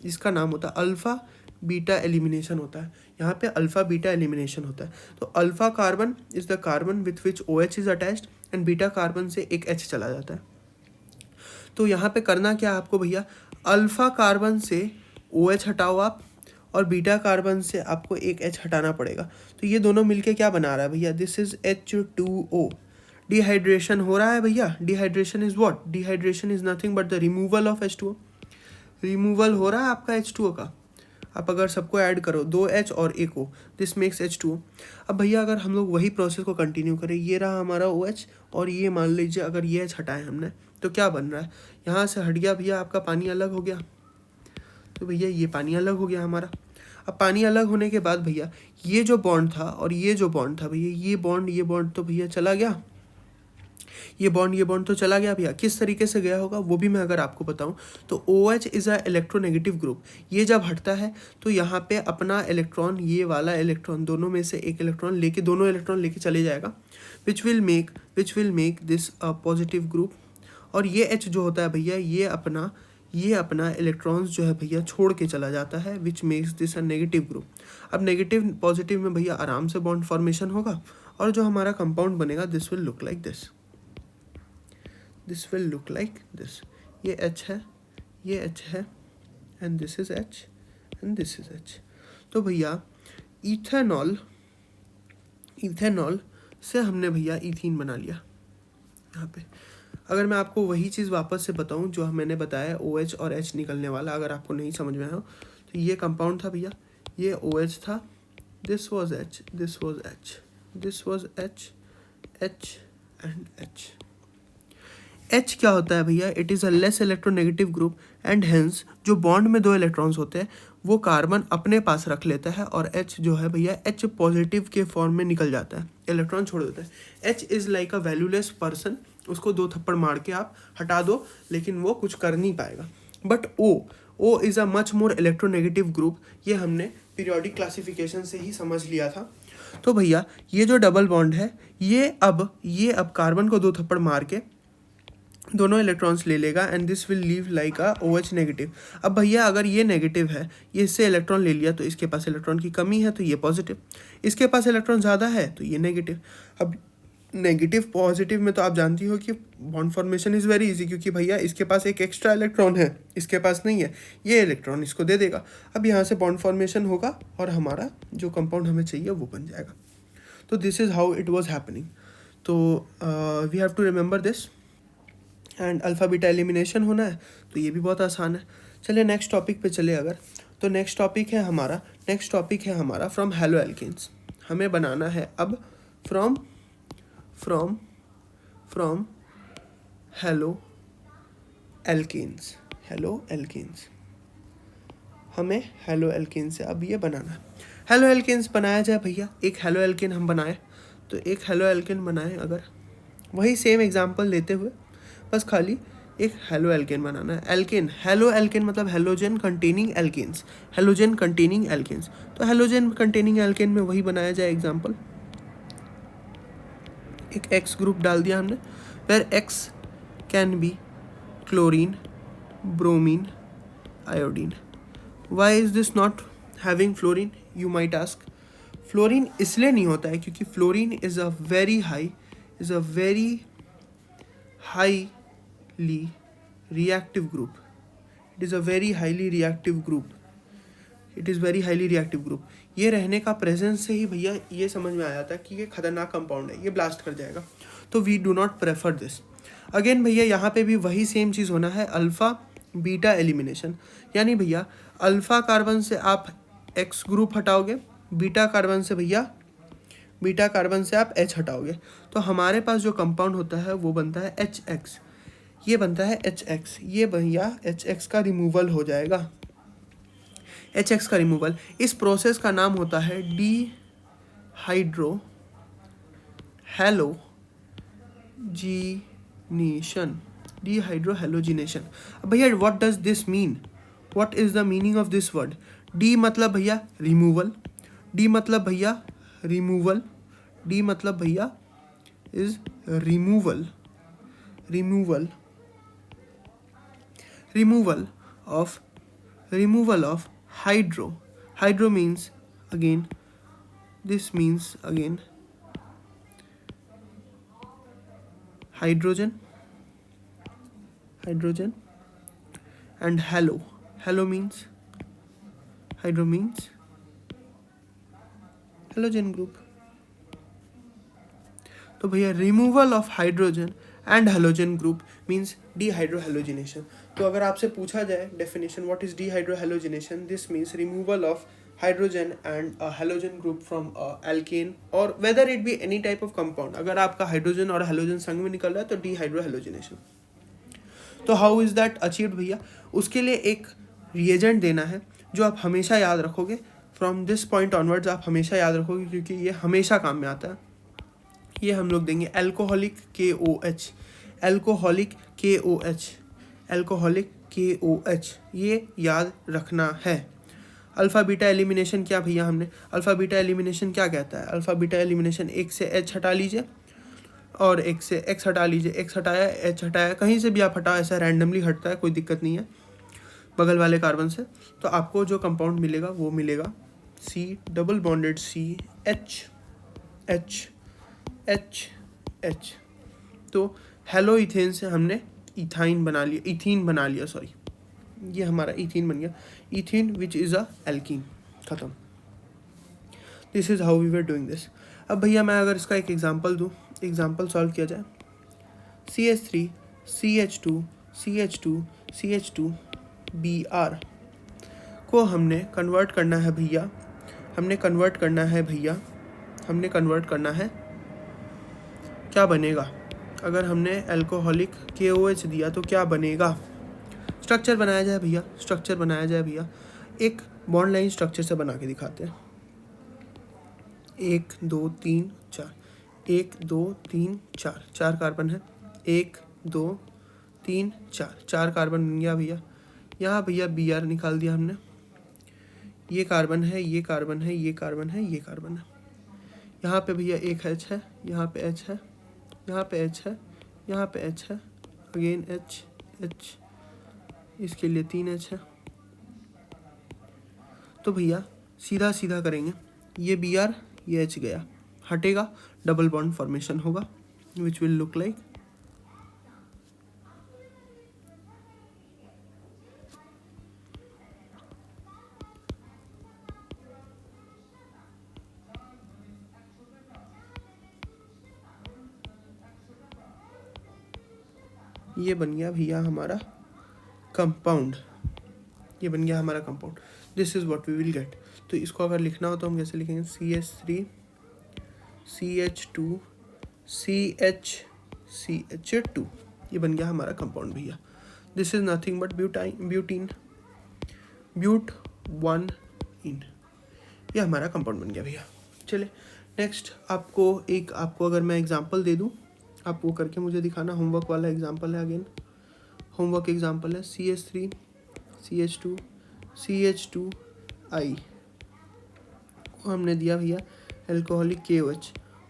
जिसका नाम होता है अल्फ़ा बीटा एलिमिनेशन होता है। यहाँ पे अल्फ़ा बीटा एलिमिनेशन होता है। तो alpha carbon is the carbon with which OH is attached and beta carbon से एक H चला जाता है। तो यहाँ पे करना क्या है आपको भैया, अल्फ़ा कार्बन से OH हटाओ आप, और बीटा कार्बन से आपको एक H हटाना पड़ेगा। तो ये दोनों मिलके क्या बना रहा है भैया, दिस इज H2O। डिहाइड्रेशन हो रहा है भैया। Dehydration is what? Dehydration is nothing but the removal of H2O। Removal हो रहा है आपका H2O का। आप अगर सबको ऐड करो 2H और एक O, दिस मेक्स H2O। अब भैया अगर हम लोग वही प्रोसेस को कंटिन्यू करें, ये रहा हमारा OH और ये मान लीजिए अगर ये H हटाए हमने, तो क्या बन रहा है, यहाँ से हट गया भैया आपका पानी अलग हो गया। तो भैया ये पानी अलग हो गया हमारा। अब पानी अलग होने के बाद भैया ये जो बॉन्ड था और ये जो बॉन्ड था भैया, ये बॉन्ड तो भैया चला गया। ये बॉन्ड तो चला गया भैया। किस तरीके से गया होगा वो भी मैं अगर आपको बताऊं, तो OH is a electronegative group. ये जब हटता है तो यहाँ पे अपना इलेक्ट्रॉन, ये वाला इलेक्ट्रॉन, दोनों में से एक इलेक्ट्रॉन लेके, दोनों इलेक्ट्रॉन लेके चले जाएगा, which will make this a positive group. और ये H जो होता है भैया, ये अपना इलेक्ट्रॉन्स जो है भैया छोड़ के चला जाता है, which makes this a negative group. अब नेगेटिव पॉजिटिव में भैया आराम से बॉन्ड फॉर्मेशन होगा, और जो हमारा कंपाउंड बनेगा this will look like this. ये H है, ये H है, and this is H and this is H। तो भैया इथेनॉल से हमने भैया इथीन बना लिया। यहाँ पे अगर मैं आपको वही चीज़ वापस से बताऊँ जो मैंने बताया, OH और H निकलने वाला, अगर आपको नहीं समझ में आया हो, तो ये कंपाउंड था भैया, ये OH था, this was H, this was H, this was H, H and H। H क्या होता है भैया, it is a less electronegative group and hence जो बॉन्ड में 2 इलेक्ट्रॉन्स होते हैं वो कार्बन अपने पास रख लेता है, और H जो है भैया H पॉजिटिव के फॉर्म में निकल जाता है, इलेक्ट्रॉन छोड़ देता है। H is like a valueless person, उसको 2 थप्पड़ मार के आप हटा दो लेकिन वो कुछ कर नहीं पाएगा। But O is a much more electronegative group, ये हमने पीरियोडिक क्लासिफिकेशन से ही समझ लिया था। तो भैया ये जो डबल बॉन्ड है, ये अब कार्बन को 2 थप्पड़ मार के दोनों इलेक्ट्रॉन्स ले लेगा, and this will leave like a OH negative. अब भैया अगर ये नेगेटिव है, ये इससे इलेक्ट्रॉन ले लिया, तो इसके पास इलेक्ट्रॉन की कमी है तो ये पॉजिटिव, इसके पास इलेक्ट्रॉन ज़्यादा है तो ये नेगेटिव। अब नेगेटिव पॉजिटिव में तो आप जानती हो कि bond formation is very easy, क्योंकि भैया इसके पास एक एक्स्ट्रा इलेक्ट्रॉन है, इसके पास नहीं है, ये इलेक्ट्रॉन इसको दे देगा। अब यहाँ से बॉन्ड फॉर्मेशन होगा और हमारा जो कंपाउंड हमें चाहिए वो बन जाएगा। तो this is how it was happening. तो we have to remember this. And alpha beta elimination होना है तो ये भी बहुत आसान है। चलिए नेक्स्ट टॉपिक पे चले अगर, तो नेक्स्ट टॉपिक है हमारा फ्रॉम हेलो एल्केन्स। हमें बनाना है अब फ्रॉम हेलो एल्केन्स। हमें हेलो एल्केन से अब ये बनाना है। हेलो एल्केन्स बनाया जाए भैया, एक हेलो एल्केन हम बनाए, तो एक हेलो एल्केन बनाए अगर, वही सेम एग्जांपल लेते हुए, बस खाली एक हेलो एल्केन बनाना है। एल्केन, हेलो एल्केन मतलब हेलोजन कंटेनिंग एल्केन्स, तो हेलोजन कंटेनिंग एल्केन में वही बनाया जाए एग्जांपल। एक X ग्रुप डाल दिया हमने, where X can be chlorine, bromine, iodine. Why is this not having fluorine, you might ask? Fluorine इसलिए नहीं होता है क्योंकि fluorine is a very highly reactive group. It is a very highly reactive group, it is very highly reactive group. ये रहने का presence से ही भैया ये समझ में आ जाता है कि ये खतरनाक कंपाउंड है, ये ब्लास्ट कर जाएगा, तो we do not prefer this. Again भैया यहाँ पे भी वही सेम चीज़ होना है, अल्फ़ा बीटा एलिमिनेशन, यानी भैया अल्फ़ा कार्बन से आप एक्स ग्रुप हटाओगे, बीटा कार्बन से आप H हटाओगे, तो हमारे पास जो कंपाउंड होता है वो बनता है HX, ये बनता है HX, ये भैया HX का रिमूवल हो जाएगा, HX का रिमूवल। इस प्रोसेस का नाम होता है डीहाइड्रो हैलोजिनेशन, डीहाइड्रो हैलोजिनेशन। अब भैया what does this mean, what is the meaning of this word? D मतलब भैया रिमूवल, डी मतलब भैया रिमूवल, डी मतलब भैया is removal, removal of hydro means again, this means again hydrogen and halo means halogen group। तो भैया removal of hydrogen and halogen group means dehydrohalogenation. तो अगर आपसे पूछा जाए definition what is dehydrohalogenation, this means removal of hydrogen and halogen group from alkane और whether it be any type of compound. अगर आपका हाइड्रोजन और हेलोजन संग में निकल रहा है तो डीहाइड्रोहेलोजिनेशन। तो हाउ इज दैट अचीव्ड भैया? उसके लिए एक रिएजेंट देना है जो आप हमेशा याद रखोगे, फ्रॉम दिस पॉइंट ऑनवर्ड्स आप हमेशा याद रखोगे क्योंकि ये हमेशा काम में आता है। ये हम लोग देंगे अल्कोहलिक KOH, अल्कोहलिक KOH, ये याद रखना है। अल्फ़ा बीटा एलिमिनेशन क्या भैया हमने, अल्फ़ा बीटा एलिमिनेशन क्या कहता है? अल्फ़ा बीटा एलिमिनेशन एक से H हटा लीजिए और एक से X हटा लीजिए, X हटाया H हटाया, कहीं से भी आप हटाओ, ऐसा रैंडमली हटता है, कोई दिक्कत नहीं है बगल वाले कार्बन से। तो आपको जो कंपाउंड मिलेगा वो मिलेगा C double bonded C H। तो हेलो इथेन से हमने इथीन बना लिया, सॉरी, ये हमारा इथीन बन गया, ethene which is a alkene, ख़त्म। This is how we were doing this. अब भैया मैं अगर इसका एक एग्जांपल दूँ, एग्जांपल सॉल्व किया जाए, CH3 CH2 Br को हमने कन्वर्ट करना है भैया, हमने कन्वर्ट करना है, क्या बनेगा? अगर हमने अल्कोहलिक KOH दिया तो क्या बनेगा? स्ट्रक्चर बनाया जाए भैया, एक बॉन्ड लाइन स्ट्रक्चर से बना के दिखाते हैं। 1 2 3 4, 1 2 3 4, 4 कार्बन है, 1 2 3 4, 4 कार्बन बन गया भैया। यहाँ भैया Br निकाल दिया हमने, ये कार्बन है, ये कार्बन है, ये कार्बन है, ये कार्बन है। यहाँ पे भैया एक H है, यहाँ पे H है, यहाँ पे H है, यहाँ पे H है, अगेन H, इसके लिए 3 H है। तो भैया सीधा सीधा करेंगे, ये Br ये H गया, हटेगा, डबल बॉन्ड फॉर्मेशन होगा विच विल लुक लाइक ये बन गया भैया हमारा कंपाउंड, ये बन गया हमारा compound. This is what we will get. तो इसको अगर लिखना हो तो हम कैसे लिखेंगे? CH3 CH2 CH2, ये बन गया हमारा कंपाउंड भैया। This is nothing but butene, but 1 ene, ये हमारा कंपाउंड बन गया भैया। चले नेक्स्ट, आपको अगर मैं एग्जांपल दे दूँ, आप वो करके मुझे दिखाना। होमवर्क वाला एग्जांपल है, अगेन होमवर्क एग्जांपल है, CH3 CH2 CH2I को हमने दिया भैया alcoholic KOH।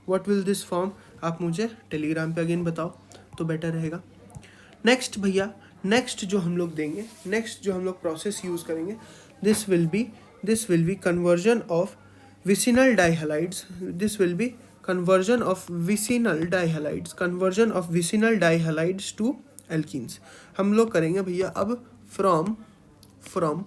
What will this form? आप मुझे टेलीग्राम पे अगेन बताओ तो बेटर रहेगा। नेक्स्ट भैया, नेक्स्ट जो हम लोग प्रोसेस यूज़ करेंगे, this will be conversion of vicinal dihalides, conversion of vicinal dihalide to alkenes. हम लोग करेंगे भैया अब फ्रॉम फ्रॉम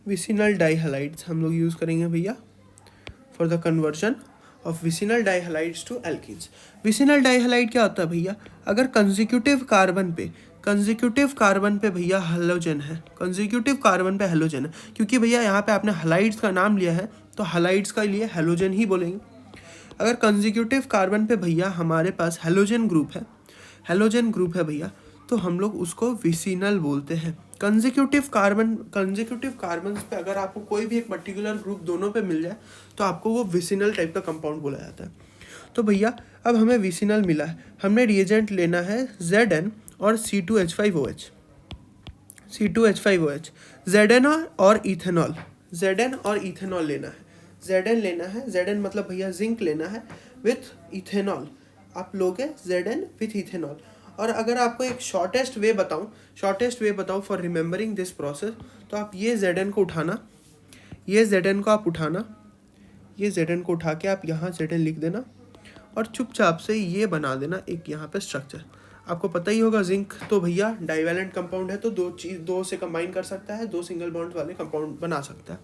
विसिनल डाइहलाइड्स हम लोग यूज करेंगे भैया for the conversion of vicinal dihalides to alkenes. Vicinal dihalide क्या होता है भैया? अगर कंसेक्यूटिव कार्बन पे भैया हेलोजन है, कंसेक्यूटिव कार्बन पे हेलोजन है, क्योंकि भैया यहाँ पे आपने हलाइड्स का नाम लिया है तो हलाइड्स का लिए हेलोजन ही बोलेंगे। अगर कंसेक्यूटिव कार्बन पे भैया हमारे पास हेलोजन ग्रुप है भैया, तो हम लोग उसको विसिनल बोलते हैं। कंसेक्यूटिव कार्बन पे अगर आपको कोई भी एक पर्टिकुलर ग्रुप दोनों पे मिल जाए तो आपको वो विसिनल टाइप का कंपाउंड बोला जाता है। तो भैया अब हमें विसिनल मिला है, हमने रिएजेंट लेना है Zn और C2H5OH, Zn और इथेनॉल लेना है। Zn मतलब भैया जिंक लेना है विथ इथेनॉल, आप लोगे Zn विथ इथेनॉल। और अगर आपको एक शॉर्टेस्ट वे बताऊं फॉर रिमेम्बरिंग दिस प्रोसेस, तो आप ये Zn को उठाना, ये Zn को उठा के आप यहाँ Zn लिख देना और चुपचाप से ये बना देना एक यहाँ पे स्ट्रक्चर। आपको पता ही होगा जिंक तो भैया डाइवैलेंट कंपाउंड है, तो दो से कंबाइन कर सकता है, 2 सिंगल बॉन्ड वाले कंपाउंड बना सकता है।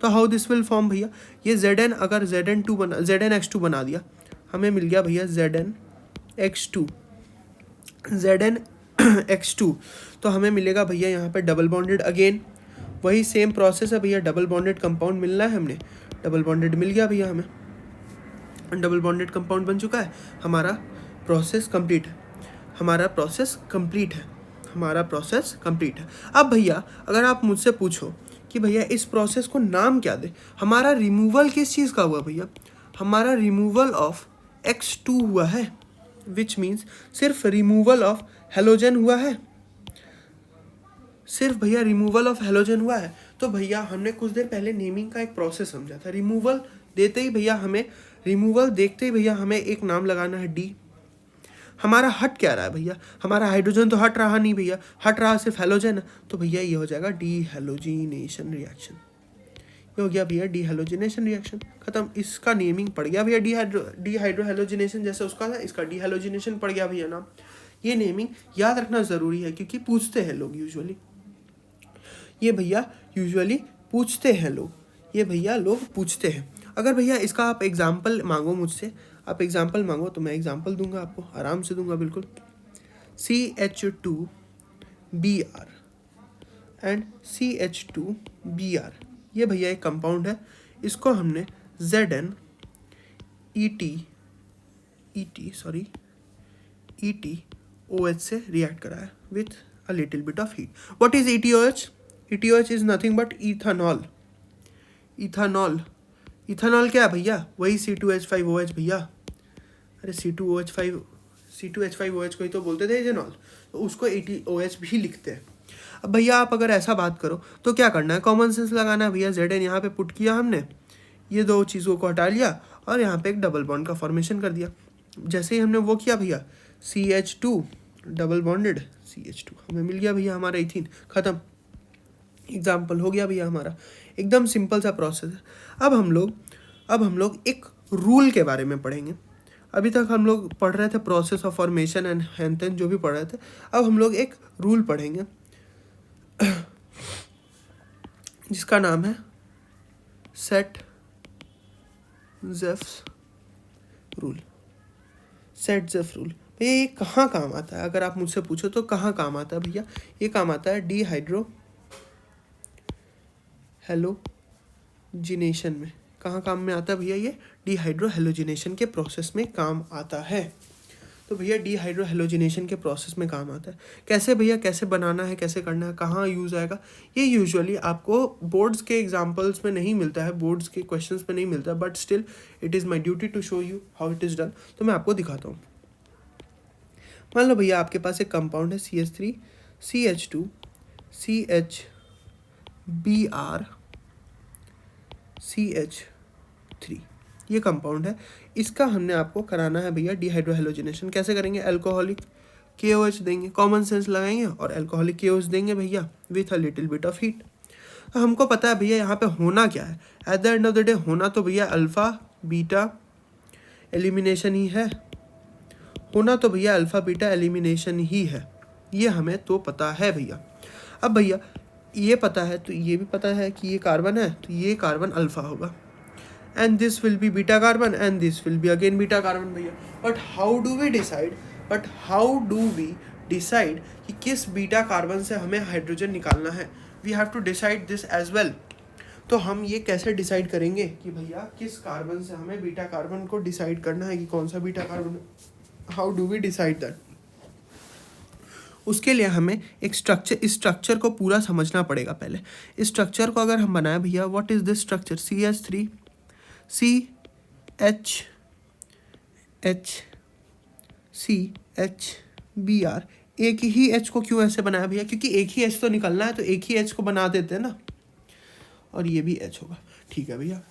तो हाउ दिस विल फॉर्म भैया, ये Zn अगर ZnX2 बना दिया, हमें मिल गया भैया ZnX2, तो हमें मिलेगा भैया यहाँ पे डबल बॉन्डेड, अगेन वही सेम प्रोसेस है भैया, डबल बॉन्डेड कंपाउंड मिलना है, हमने डबल बॉन्डेड मिल गया भैया, हमें डबल बॉन्डेड कंपाउंड बन चुका है, हमारा प्रोसेस कंप्लीट है। अब भैया अगर आप मुझसे पूछो कि भैया इस प्रोसेस को नाम क्या दे, हमारा रिमूवल किस चीज़ का हुआ भैया? हमारा रिमूवल ऑफ X2 हुआ है, विच मीन्स सिर्फ रिमूवल ऑफ हेलोजन हुआ है, तो भैया हमने कुछ देर पहले नेमिंग का एक प्रोसेस समझा था। रिमूवल देखते ही भैया हमें एक नाम लगाना है डी। हमारा हट क्या रहा है भैया? हमारा हाइड्रोजन तो हट रहा नहीं भैया, हट रहा सिर्फ हेलोजन, तो भैया ये हो जाएगा डीहेलोजिनेशन रिएक्शन। ये हो गया भैया डीहेलोजिनेशन रिएक्शन, खत्म। इसका नेमिंग पड़ गया भैया डीहाइड्रोहेलोजिनेशन, जैसे उसका था इसका डीहेलोजिनेशन पड़ गया भैया नाम। ये नेमिंग याद रखना ज़रूरी है क्योंकि पूछते हैं लोग यूजुअली, ये भैया लोग पूछते हैं। अगर भैया इसका आप एग्जाम्पल मांगो मुझसे, तो मैं एग्जाम्पल दूंगा आपको, आराम से दूंगा बिल्कुल। CH2Br एंड CH2Br, ये भैया एक कंपाउंड है, इसको हमने ETOH से रिएक्ट कराया with a little bit of heat. What is ETOH? ETOH is nothing but ethanol. Ethanol क्या है भैया? वही C2H5OH भैया। अरे C2H5OH को ही तो बोलते थे इथेनॉल, तो उसको ETOH भी लिखते हैं। अब भैया आप अगर ऐसा बात करो तो क्या करना है? कॉमन सेंस लगाना है भैया। Zn यहाँ पे पुट किया हमने, ये दो चीज़ों को हटा लिया और यहाँ पे एक डबल बॉन्ड का फॉर्मेशन कर दिया। जैसे ही हमने वो किया भैया, CH2 डबल बॉन्डेड CH2, हमें मिल गया भैया हमारा इथीन, खत्म। एग्जाम्पल हो गया भैया हमारा, एकदम सिंपल सा प्रोसेस है। अब हम लोग एक रूल के बारे में पढ़ेंगे। अभी तक हम लोग पढ़ रहे थे प्रोसेस ऑफ फॉर्मेशन एंड हैंथन जो भी पढ़ रहे थे, अब हम लोग एक रूल पढ़ेंगे जिसका नाम है सेट जेफ्स रूल। भैया ये कहाँ काम आता है? अगर आप मुझसे पूछो तो कहाँ काम आता है भैया? ये काम आता है डीहाइड्रोहेलोजिनेशन में। कहाँ काम में आता है भैया? ये डीहाइड्रोहेलोजिनेशन के प्रोसेस में काम आता है। तो भैया डीहाइड्रोहेलोजिनेशन के प्रोसेस में काम आता है। कैसे भैया, कैसे बनाना है, कैसे करना है, कहाँ यूज़ आएगा? ये यूजुअली आपको बोर्ड्स के एग्जाम्पल्स में नहीं मिलता है, बोर्ड्स के क्वेश्चंस में नहीं मिलता है, but still it is my duty to show you how it is done. तो मैं आपको दिखाता हूँ। मान लो भैया आपके पास एक कंपाउंड है CH3 CH2 CHBr CH3, ये कंपाउंड है। इसका हमने आपको कराना है भैया डीहाइड्रोहेलोजिनेशन। कैसे करेंगे? अल्कोहलिक KOH देंगे, कॉमन सेंस लगाएंगे और अल्कोहलिक KOH देंगे भैया with a little bit of heat. तो हमको पता है भैया यहाँ पे होना क्या है, at the end of the day होना तो भैया अल्फा बीटा एलिमिनेशन ही है, होना तो भैया अल्फ़ा बीटा एलिमिनेशन ही है, ये हमें तो पता है भैया। अब भैया ये पता है तो ये भी पता है कि ये कार्बन है तो ये कार्बन अल्फ़ा होगा, and this will be beta carbon and this will be again beta carbon भैया। But how do we decide कि किस बीटा कार्बन से हमें हाइड्रोजन निकालना है? We have to decide this as well. तो हम ये कैसे डिसाइड करेंगे कि भैया किस कार्बन से हमें बीटा कार्बन को डिसाइड करना है कि कौन सा beta carbon? How do we decide that? उसके लिए हमें एक स्ट्रक्चर, इस स्ट्रक्चर को पूरा समझना पड़ेगा पहले। इस स्ट्रक्चर को अगर हम बनाए भैया, what is this structure? CH3 CHBr। एक ही H को क्यों ऐसे बनाया भैया? क्योंकि एक ही H तो निकलना है, तो एक ही H को बना देते हैं ना, और ये भी H होगा। ठीक है भैया,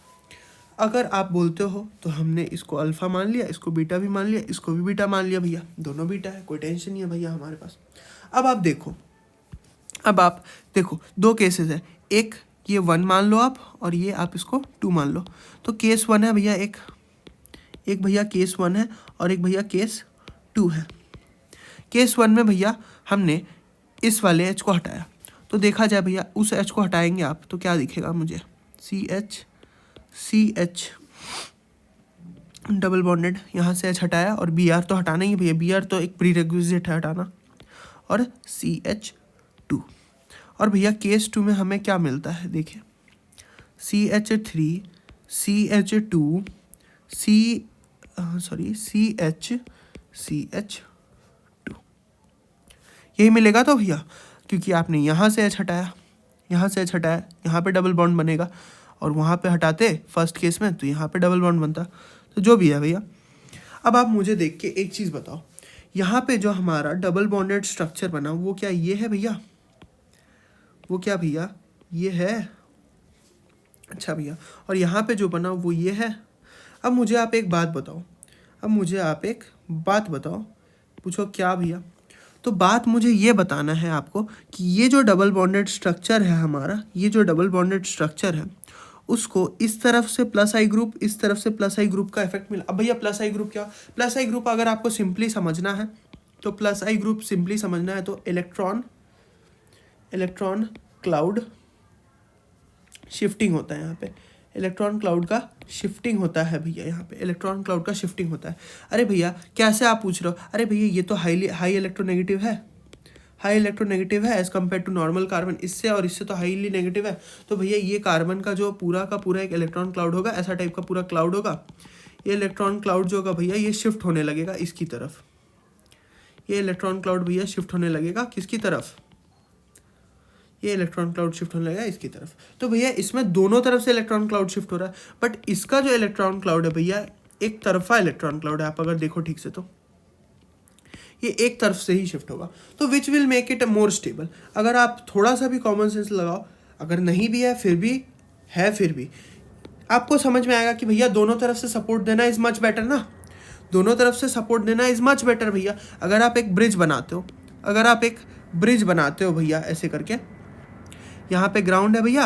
अगर आप बोलते हो तो हमने इसको अल्फ़ा मान लिया, इसको बीटा भी मान लिया, इसको भी बीटा मान लिया भैया, दोनों बीटा है, कोई टेंशन नहीं है भैया हमारे पास। अब आप देखो दो केसेस है, एक ये 1 मान लो आप, और ये आप इसको 2 मान लो। तो केस 1 है भैया, एक भैया केस 1 है और एक भैया केस 2 है। केस 1 में भैया हमने इस वाले H को हटाया, तो देखा जाए भैया उस H को हटाएंगे आप तो क्या दिखेगा मुझे? CH डबल बॉन्डेड, यहाँ से H हटाया, और Br तो हटाना ही भैया, Br तो एक प्रीरेक्विजिट है हटाना, और CH2। और भैया केस 2 में हमें क्या मिलता है? देखिए CH3 CH2 CH2 यही मिलेगा तो भैया, क्योंकि आपने यहाँ से H हटाया, यहाँ पे डबल बॉन्ड बनेगा, और वहाँ पे हटाते फर्स्ट केस में तो यहाँ पे डबल बॉन्ड बनता। तो जो भी है भैया, अब आप मुझे देख के एक चीज़ बताओ, यहाँ पे जो हमारा डबल बॉन्डेड स्ट्रक्चर बना वो क्या ये है भैया? वो क्या भैया ये है? अच्छा भैया, और यहाँ पे जो बना वो ये है। अब मुझे आप एक बात बताओ, पूछो क्या भैया? तो बात मुझे ये बताना है आपको कि ये जो डबल बॉन्डेड स्ट्रक्चर है हमारा, ये जो डबल बॉन्डेड स्ट्रक्चर है, उसको इस तरफ से प्लस आई ग्रुप, इस तरफ से प्लस आई ग्रुप का इफेक्ट मिला। अब भैया प्लस आई ग्रुप क्या? प्लस आई ग्रुप अगर आपको सिंपली समझना है तो प्लस आई ग्रुप सिंपली समझना है तो इलेक्ट्रॉन क्लाउड शिफ्टिंग होता है यहाँ पे, इलेक्ट्रॉन क्लाउड का शिफ्टिंग होता है भैया, यहाँ पे इलेक्ट्रॉन क्लाउड का शिफ्टिंग होता है। अरे भैया कैसे आप पूछ रहे हो? अरे भैया ये तो हाई इलेक्ट्रोनेगेटिव है as compare to normal carbon, इससे और इससे तो हाईली नेगेटिव है। तो भैया ये कार्बन का जो पूरा का पूरा एक इलेक्ट्रॉन क्लाउड होगा, ऐसा टाइप का पूरा क्लाउड होगा। ये इलेक्ट्रॉन क्लाउड जो होगा भैया ये शिफ्ट होने लगेगा इसकी तरफ, ये इलेक्ट्रॉन क्लाउड भैया शिफ्ट होने लगेगा किसकी तरफ? ये इलेक्ट्रॉन क्लाउड शिफ्ट होने लगेगा इसकी तरफ। तो भैया इसमें दोनों तरफ से इलेक्ट्रॉन क्लाउड शिफ्ट हो रहा है, बट इसका जो इलेक्ट्रॉन क्लाउड है भैया एक तरफा इलेक्ट्रॉन क्लाउड है। आप अगर देखो ठीक से तो ये एक तरफ से ही शिफ्ट होगा, तो which will make it more stable. अगर आप थोड़ा सा भी कॉमन सेंस लगाओ, अगर नहीं भी है फिर भी आपको समझ में आएगा कि भैया दोनों तरफ से सपोर्ट देना इज मच बेटर ना, दोनों तरफ से सपोर्ट देना इज मच बेटर भैया। अगर आप एक ब्रिज बनाते हो भैया ऐसे करके, यहाँ पे ग्राउंड है भैया,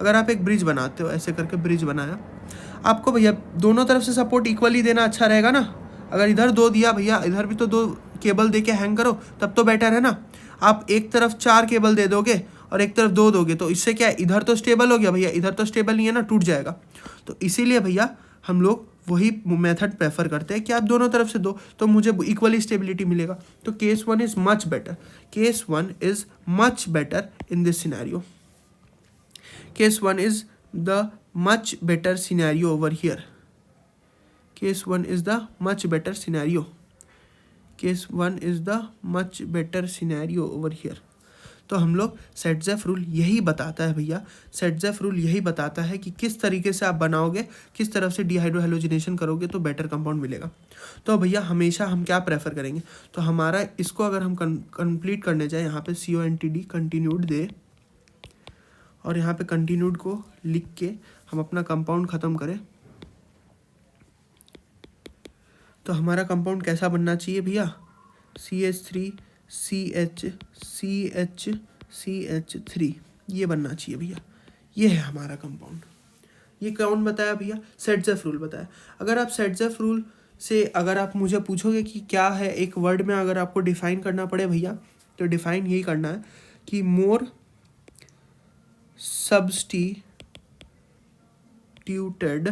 अगर आप एक ब्रिज बनाते हो ऐसे करके, ब्रिज बनाया, आपको भैया दोनों तरफ से सपोर्ट इक्वली देना अच्छा रहेगा ना। अगर इधर 2 दिया भैया, इधर भी तो 2 केबल दे के हैंग करो, तब तो बेटर है ना। आप एक तरफ 4 केबल दे दोगे और एक तरफ 2 दोगे, तो इससे क्या है, इधर तो स्टेबल हो गया भैया, इधर तो स्टेबल नहीं है ना, टूट जाएगा। तो इसीलिए भैया हम लोग वही मेथड प्रेफर करते हैं कि आप दोनों तरफ से दो, तो मुझे इक्वली स्टेबिलिटी मिलेगा। तो case 1 is much better in this scenario. Case 1 is the much better scenario over here. Case 1 is the much better scenario over here. तो हम लोग सेटजेफ रूल यही बताता है भैया, सेटजेफ रूल यही बताता है कि किस तरीके से आप बनाओगे, किस तरफ से डिहाइड्रोहेलोजिनेशन करोगे तो बेटर कंपाउंड मिलेगा। तो भैया हमेशा हम क्या प्रेफर करेंगे, तो हमारा इसको अगर हम कंप्लीट करने जाए, यहाँ पे CONTD कंटिन्यूड दे, और यहाँ पे कंटिन्यूड को लिख के हम अपना कंपाउंड ख़त्म करें, तो हमारा कंपाउंड कैसा बनना चाहिए भैया? CH3 CH3 ये बनना चाहिए भैया। ये है हमारा कंपाउंड। ये कौन बताया भैया? सेटजेफ रूल बताया। अगर आप सेटजेफ रूल से अगर आप मुझे पूछोगे कि क्या है एक वर्ड में अगर आपको डिफाइन करना पड़े भैया, तो डिफाइन यही करना है कि मोर सब्स्टिट्यूटेड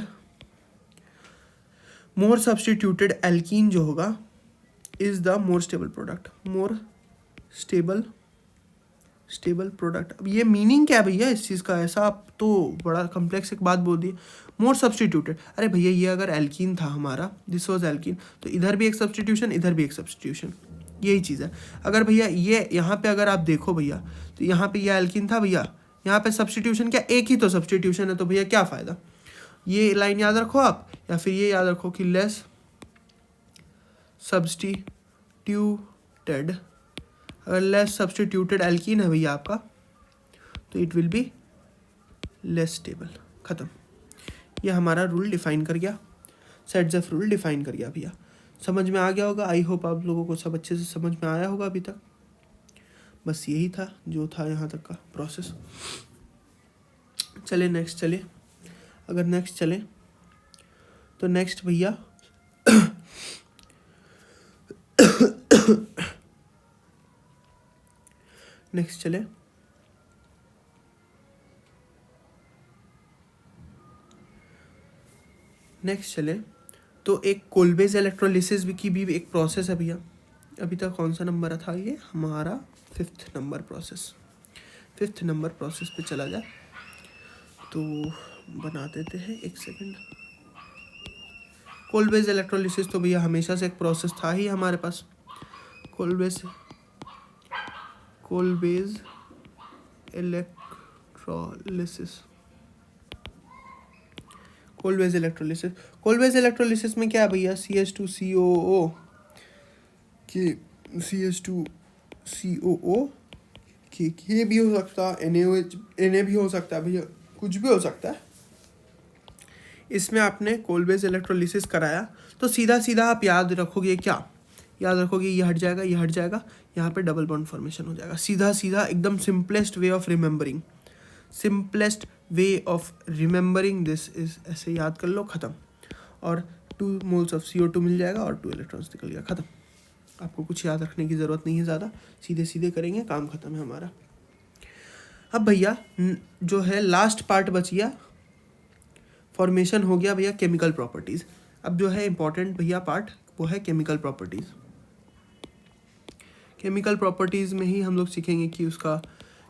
एल्कीन जो होगा is the more stable product, more stable product. अब ये मीनिंग क्या है भैया इस चीज़ का, ऐसा आप तो बड़ा कम्प्लेक्स एक बात बोल दी, मोर सब्स्टिट्यूटेड। अरे भैया ये अगर एल्कीन था हमारा, दिस वाज एल्कीन, तो इधर भी एक सब्स्टिट्यूशन, इधर भी एक सब्स्टिट्यूशन, यही चीज़ है। अगर भैया ये यहाँ पे अगर आप देखो भैया, तो यहाँ पे ये एल्कीन था भैया, यहाँ पे सब्स्टिट्यूशन क्या, एक ही तो सब्स्टिट्यूशन है, तो भैया क्या फ़ायदा। ये लाइन याद रखो आप, या फिर ये याद रखो कि लेस सब्स्टिट्यूटेड, अगर लेस सब्स्टिट्यूटेड एल्कीन है भैया आपका, तो it will be less stable. ख़त्म। ये हमारा रूल डिफाइन कर गया, सेट्ज़ेफ रूल डिफाइन कर गया भैया। समझ में आ गया होगा, आई होप आप लोगों को सब अच्छे से समझ में आया होगा अभी तक। बस यही था जो था यहाँ तक का प्रोसेस। चले नेक्स्ट चले, अगर नेक्स्ट चले तो नेक्स्ट भैया नेक्स्ट चले तो एक कोलबेज इलेक्ट्रोलिसिस की भी एक प्रोसेस है भैया। अभी तक कौन सा नंबर था ये, हमारा 5th number process. 5th number process पे चला जाए तो बना देते हैं, एक सेकंड। कोलबेज इलेक्ट्रोलिसिस तो भैया हमेशा से एक प्रोसेस था ही हमारे पास। कोलबेज कोलबेज इलेक्ट्रोलिसिस में क्या है भैया, CH2COO के CH2COO के भी हो सकता है, Na भी हो सकता है भैया, कुछ भी हो सकता है। इसमें आपने कोलबेज इलेक्ट्रोलिसिस कराया तो सीधा सीधा आप याद रखोगे, क्या याद रखोगे, ये हट जाएगा, ये हट जाएगा, यहाँ पे डबल बॉन्ड फॉर्मेशन हो जाएगा। सीधा सीधा एकदम simplest way of remembering this is, ऐसे याद कर लो, ख़त्म। और 2 मोल्स ऑफ CO2 मिल जाएगा और 2 इलेक्ट्रॉन्स निकल गया, ख़त्म। आपको कुछ याद रखने की ज़रूरत नहीं है ज़्यादा, सीधे सीधे करेंगे, काम ख़त्म है हमारा। अब भैया जो है लास्ट पार्ट बच गया, फॉर्मेशन हो गया भैया केमिकल प्रॉपर्टीज़। अब जो है इम्पॉर्टेंट भैया पार्ट वो है केमिकल प्रॉपर्टीज़। केमिकल प्रॉपर्टीज़ में ही हम लोग सीखेंगे कि उसका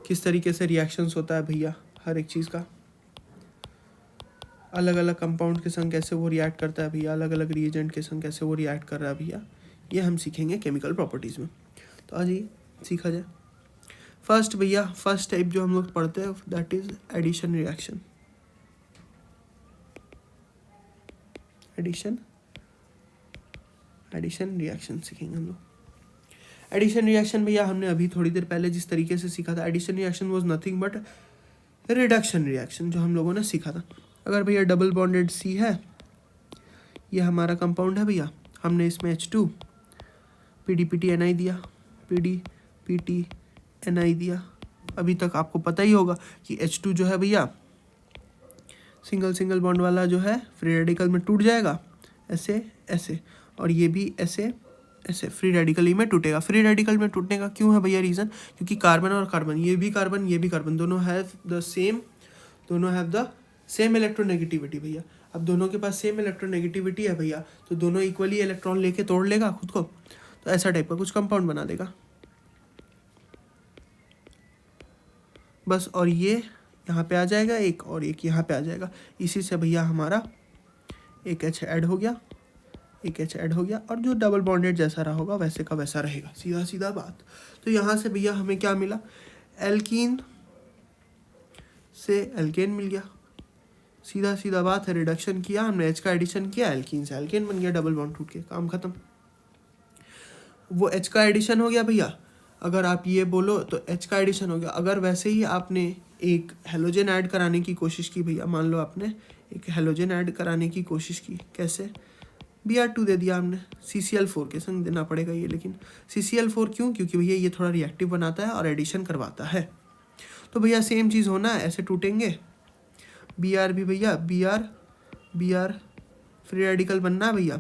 किस तरीके से रिएक्शंस होता है भैया, हर एक चीज़ का अलग अलग कंपाउंड के संग कैसे वो रिएक्ट करता है भैया, अलग अलग रिएजेंट के संग कैसे वो रिएक्ट कर रहा है भैया, ये हम सीखेंगे केमिकल प्रॉपर्टीज़ में। तो आज ये सीखा जाए। फर्स्ट भैया, फर्स्ट टाइप जो हम लोग पढ़ते हैं that is addition reaction. Addition reaction सीखेंगे हम लोग। एडिशन रिएक्शन भैया हमने अभी थोड़ी देर पहले जिस तरीके से सीखा था, addition reaction was nothing but reduction reaction जो हम लोगों ने सीखा था। अगर भैया डबल बॉन्डेड C है, ये हमारा कंपाउंड है भैया, हमने इसमें H2 PDPTNI दिया, PDPTNI दिया। अभी तक आपको पता ही होगा कि H2 जो है भैया सिंगल बॉन्ड वाला जो है फ्री रेडिकल में टूट जाएगा, ऐसे ऐसे, और ये भी ऐसे ऐसे फ्री रेडिकल में टूटेगा। फ्री रेडिकल में टूटने का क्यों है भैया रीज़न, क्योंकि कार्बन और कार्बन, ये भी कार्बन दोनों हैव द सेम इलेक्ट्रोनेगेटिविटी भैया। अब दोनों के पास सेम इलेक्ट्रोनेगेटिविटी है भैया, तो दोनों इक्वली इलेक्ट्रॉन लेके तोड़ लेगा खुद को, तो ऐसा टाइप का कुछ कंपाउंड बना देगा बस। और ये यहाँ पे आ जाएगा एक, और एक यहाँ पे आ जाएगा। इसी से भैया हमारा एक H ऐड हो गया, और जो डबल बॉन्डेड जैसा रहा होगा वैसे का वैसा रहेगा, सीधा सीधा बात। तो यहाँ से भैया हमें क्या मिला, एल्कीन से एल्केन मिल गया, सीधा सीधा बात है। रिडक्शन किया हमने, H का एडिशन किया, एल्कीन से एल्केन बन गया, डबल बॉन्ड टूट के, काम खत्म। वो H का एडिशन हो गया भैया, अगर आप ये बोलो तो H का एडिशन हो गया। अगर वैसे ही आपने एक हेलोजन ऐड कराने की कोशिश की भैया, मान लो आपने एक हेलोजन ऐड कराने की कोशिश की, कैसे, Br2 दे दिया हमने, CCl4 के संग देना पड़ेगा ये, लेकिन CCl4 क्यों, क्योंकि भैया ये थोड़ा रिएक्टिव बनाता है और एडिशन करवाता है। तो भैया सेम चीज़ होना है, ऐसे टूटेंगे। Br भी भैया, Br फ्री रेडिकल बनना है भैया,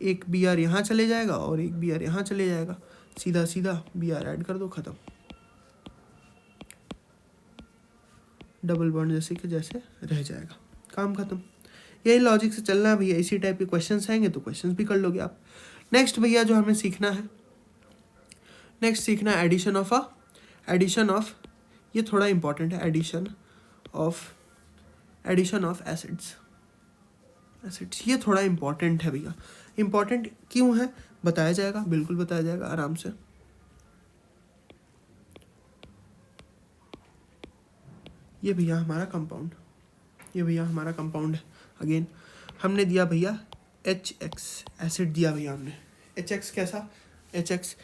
एक बी आर यहाँ चले जाएगा और एक बी आर यहाँ चले जाएगा, सीधा सीधा बी आर ऐड कर दो, ख़त्म। डबल बॉन्ड जैसे कि जैसे रह जाएगा, काम ख़त्म। यही लॉजिक से चलना है भैया। इसी टाइप के क्वेश्चंस आएंगे तो क्वेश्चंस भी कर लोगे आप। नेक्स्ट भैया जो हमें सीखना है, नेक्स्ट सीखना है एडिशन ऑफ, ये थोड़ा इंपॉर्टेंट है, एडिशन ऑफ एसिड्स। ये थोड़ा इंपॉर्टेंट है भैया। इंपॉर्टेंट क्यों है बताया जाएगा, बिल्कुल बताया जाएगा आराम से। ये भैया हमारा कंपाउंड, है। अगेन हमने दिया भैया HX एसिड दिया भैया हमने। HX कैसा, HX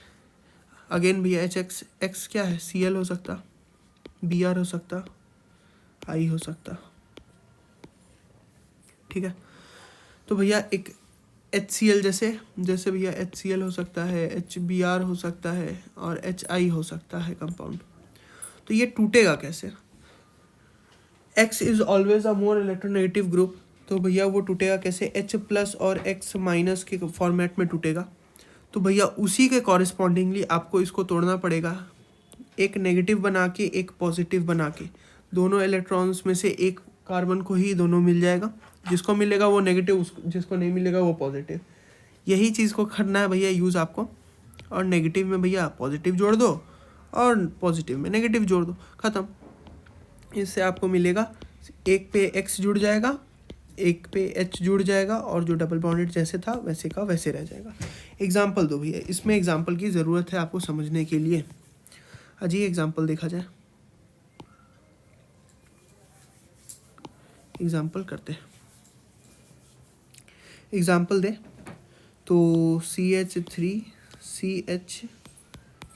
अगेन भैया HX क्या है, Cl हो सकता, Br हो सकता, I हो सकता, ठीक है। तो भैया एक HCl जैसे भैया HCl हो सकता है, HBr हो सकता है और HI हो सकता है कंपाउंड। तो ये टूटेगा कैसे, X is always a more electronegative group, तो भैया वो टूटेगा कैसे, H+ और X- के फॉर्मेट में टूटेगा। तो भैया उसी के कॉरेस्पॉन्डिंगली आपको इसको तोड़ना पड़ेगा, एक नेगेटिव बना के एक पॉजिटिव बना के। दोनों इलेक्ट्रॉन्स में से एक कार्बन को ही दोनों मिल जाएगा, जिसको मिलेगा वो नेगेटिव, जिसको नहीं मिलेगा वो पॉजिटिव। यही चीज़ को करना है भैया यूज़ आपको। और नेगेटिव में भैया पॉजिटिव जोड़ दो और पॉजिटिव में नेगेटिव जोड़ दो, ख़त्म। इससे आपको मिलेगा, एक पे X जुड़ जाएगा, एक पे H जुड़ जाएगा और जो डबल बॉन्डेड जैसे था वैसे का वैसे रह जाएगा। एग्जाम्पल दो भैया, इसमें एग्जाम्पल की ज़रूरत है आपको समझने के लिए। अजी एग्जाम्पल देखा जाए, एग्जाम्पल करते हैं, एग्जाम्पल दे तो CH3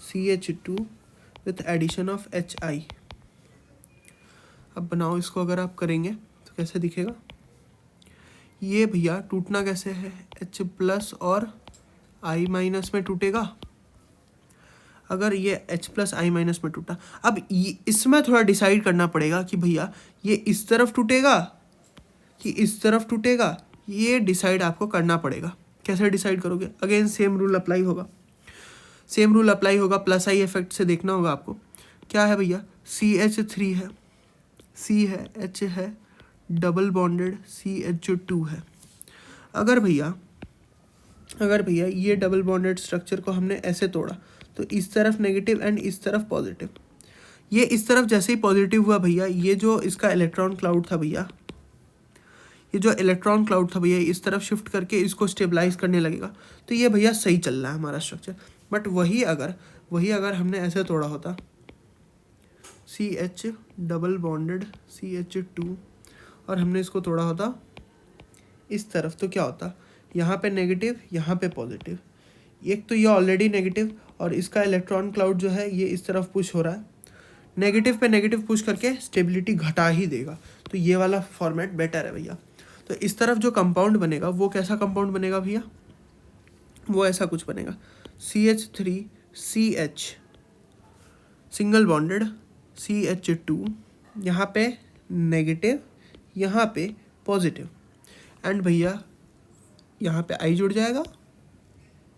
CH2 with addition of HI। अब बनाओ इसको, अगर आप करेंगे तो कैसे दिखेगा, ये भैया टूटना कैसे है, H+ और I- में टूटेगा। अगर ये H+I- में टूटा, अब इसमें थोड़ा डिसाइड करना पड़ेगा कि भैया ये इस तरफ टूटेगा कि इस तरफ टूटेगा, ये डिसाइड आपको करना पड़ेगा। कैसे डिसाइड करोगे, अगेन सेम रूल अप्लाई होगा, +I इफेक्ट से देखना होगा आपको। क्या है भैया, CH3 है, C है, H है, डबल बॉन्डेड CH2 है। अगर भैया ये डबल बॉन्डेड स्ट्रक्चर को हमने ऐसे तोड़ा तो इस तरफ नेगेटिव एंड इस तरफ पॉजिटिव। ये इस तरफ जैसे ही पॉजिटिव हुआ भैया, ये जो इसका इलेक्ट्रॉन क्लाउड था भैया, इस तरफ शिफ्ट करके इसको स्टेबलाइज करने लगेगा। तो ये भैया सही चल रहा है हमारा स्ट्रक्चर। बट वही अगर हमने ऐसे तोड़ा होता, CH डबल बॉन्डेड CH2 और हमने इसको तोड़ा होता इस तरफ, तो क्या होता, यहाँ पे नेगेटिव, यहाँ पे पॉजिटिव। एक तो ये ऑलरेडी नेगेटिव और इसका इलेक्ट्रॉन क्लाउड जो है ये इस तरफ पुश हो रहा है, नेगेटिव पे नेगेटिव पुश करके स्टेबिलिटी घटा ही देगा। तो ये वाला फॉर्मेट बेटर है भैया। तो इस तरफ जो कंपाउंड बनेगा वो कैसा कंपाउंड बनेगा भैया, वो ऐसा कुछ बनेगा, CH3 CH single bonded CH2, यहाँ पे नेगेटिव, यहाँ पे पॉजिटिव, एंड भैया यहाँ पे I जुड़ जाएगा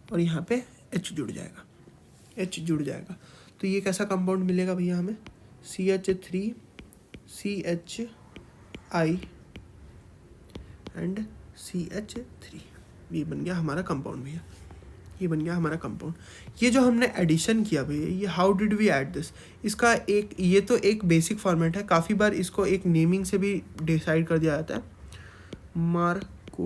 और यहाँ पे H जुड़ जाएगा। तो ये कैसा कंपाउंड मिलेगा भैया हमें, CH3 CHI एंड CH3। ये बन गया हमारा कंपाउंड भैया, ये जो हमने एडिशन किया भैया, ये how did we add this, इसका ये तो एक बेसिक फॉर्मेट है। काफ़ी बार इसको एक नेमिंग से भी डिसाइड कर दिया जाता है, मार्कोनिकॉव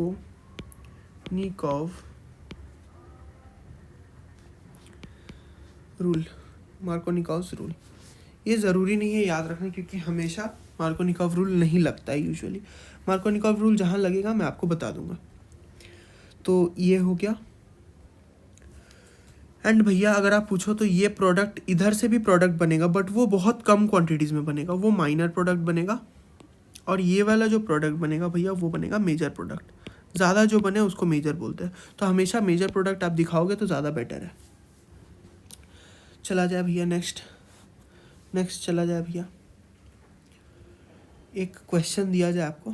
रूल। ये ज़रूरी नहीं है याद रखना, क्योंकि हमेशा मार्कोनिकॉव रूल नहीं लगता है यूजुअली। मार्कोनिकॉव रूल जहाँ लगेगा मैं आपको बता दूंगा। तो ये हो गया। एंड भैया अगर आप पूछो तो ये प्रोडक्ट, इधर से भी प्रोडक्ट बनेगा बट वो बहुत कम क्वांटिटीज़ में बनेगा, वो माइनर प्रोडक्ट बनेगा। और ये वाला जो प्रोडक्ट बनेगा भैया वो बनेगा मेजर प्रोडक्ट। ज़्यादा जो बने उसको मेजर बोलते हैं। तो हमेशा मेजर प्रोडक्ट आप दिखाओगे तो ज़्यादा बेटर है। चला जाए भैया नेक्स्ट चला जाए भैया, एक क्वेश्चन दिया जाए आपको,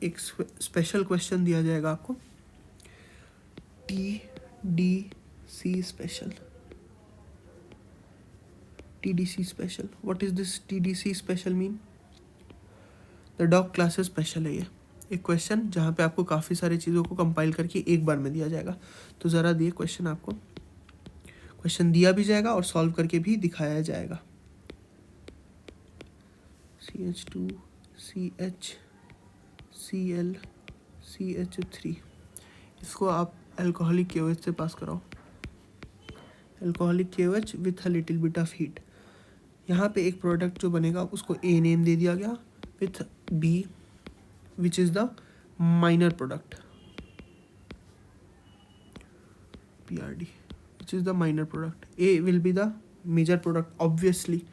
एक स्पेशल क्वेश्चन दिया जाएगा आपको। TDC special. TDC special. What is this TDC special mean? The dog class special है ये एक क्वेश्चन जहाँ पे आपको काफ़ी सारी चीज़ों को कंपाइल करके एक बार में दिया जाएगा। तो ज़रा दिए क्वेश्चन, आपको क्वेश्चन दिया भी जाएगा और सॉल्व करके भी दिखाया जाएगा। CH2 CH Cl CH3, इसको आप अल्कोहलिक KOH से पास कराओ। Alcoholic KOH with a little bit of heat. यहाँ पे एक प्रोडक्ट जो बनेगा उसको A नेम दे दिया गया with B which is the minor product, PRD, which is the minor product. A will be the major product, obviously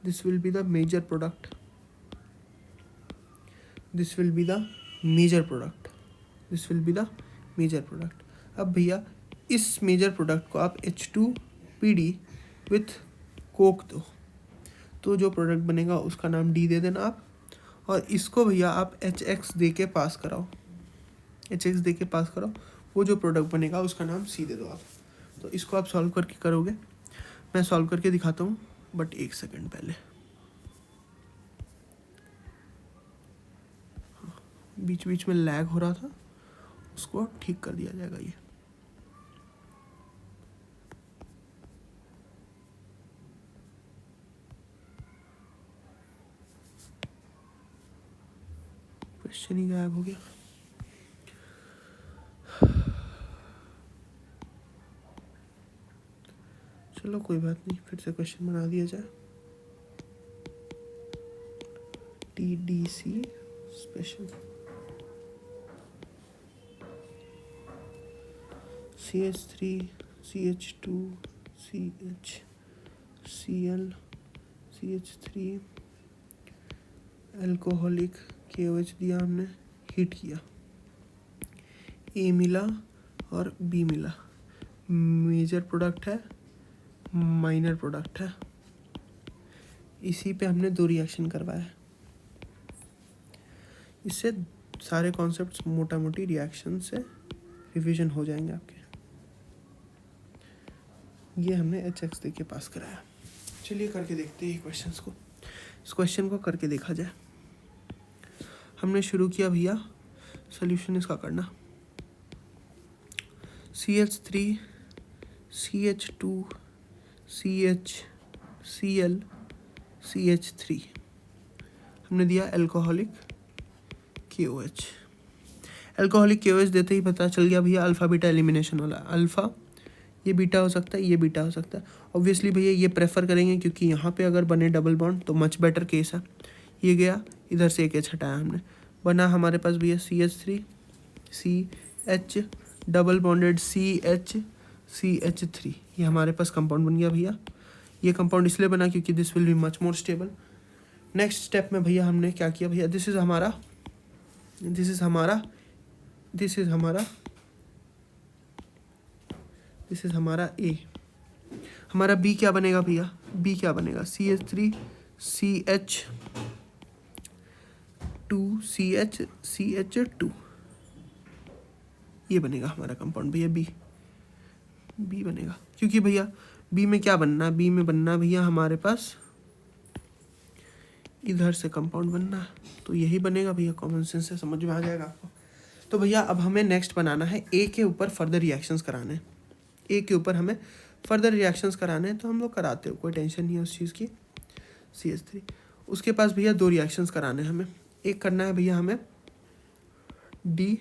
this will be the major product, this will be the major product, this will be the major product. अब भैया इस major product को आप H2PD with Coke दो, तो जो product बनेगा उसका नाम D दे देना आप, और इसको भैया आप HX दे के पास कराओ, HX दे के पास कराओ, वो जो प्रोडक्ट बनेगा उसका नाम C दे दो आप। तो इसको आप सॉल्व करके करोगे, मैं सॉल्व करके दिखाता हूँ, बट एक सेकंड पहले बीच बीच में लैग हो रहा था, उसको ठीक कर दिया जाएगा। ये क्वेश्चन ही गायब हो गया। चलो कोई बात नहीं, फिर से क्वेश्चन बना दिया जाए। TDC special CH3 CH2 CH Cl CH3 alcoholic KOH दिया हमने, हीट किया, A मिला और B मिला, मेजर प्रोडक्ट है, माइनर प्रोडक्ट है, इसी पे हमने दो रिएक्शन करवाया है। इससे सारे कॉन्सेप्ट्स मोटा मोटी रिएक्शन से रिवीजन हो जाएंगे आपके। ये हमने HX दे के पास कराया। चलिए करके देखते हैं क्वेश्चंस को, इस क्वेश्चन को करके देखा जाए। हमने शुरू किया भैया सॉल्यूशन इसका करना। CH3 CH2 CH Cl CH3 हमने दिया अल्कोहलिक KOH। अल्कोहलिक KOH देते ही पता चल गया भैया अल्फ़ा बीटा एलिमिनेशन वाला। अल्फ़ा ये बीटा हो सकता है, ये बीटा हो सकता है। ऑब्वियसली भैया ये प्रेफर करेंगे क्योंकि यहाँ पे अगर बने डबल बॉन्ड तो मच बेटर केस है। ये गया, इधर से एक एच हटाया हमने, बना हमारे पास भैया CH3 CH double bonded CH3। ये हमारे पास कंपाउंड बन गया भैया। ये कंपाउंड इसलिए बना क्योंकि this will be much more stable. Next step में भैया हमने क्या किया भैया, दिस इज हमारा A। हमारा B क्या बनेगा भैया, B क्या बनेगा CH3 CH2 CH2, ये बनेगा हमारा कंपाउंड भैया B बनेगा। क्योंकि भैया B में क्या बनना है, B में बनना है भैया हमारे पास इधर से कंपाउंड बनना है, तो यही बनेगा भैया। कॉमन सेंस से समझ में आ जाएगा आपको। तो भैया अब हमें नेक्स्ट बनाना है A के ऊपर फर्दर रिएक्शंस कराने हैं। A के ऊपर हमें फर्दर रिएक्शंस कराने हैं, तो हम लोग कराते हो, कोई टेंशन नहीं है उस चीज़ की। CH3 उसके पास भैया दो रिएक्शंस कराने हैं हमें। एक करना है भैया हमें D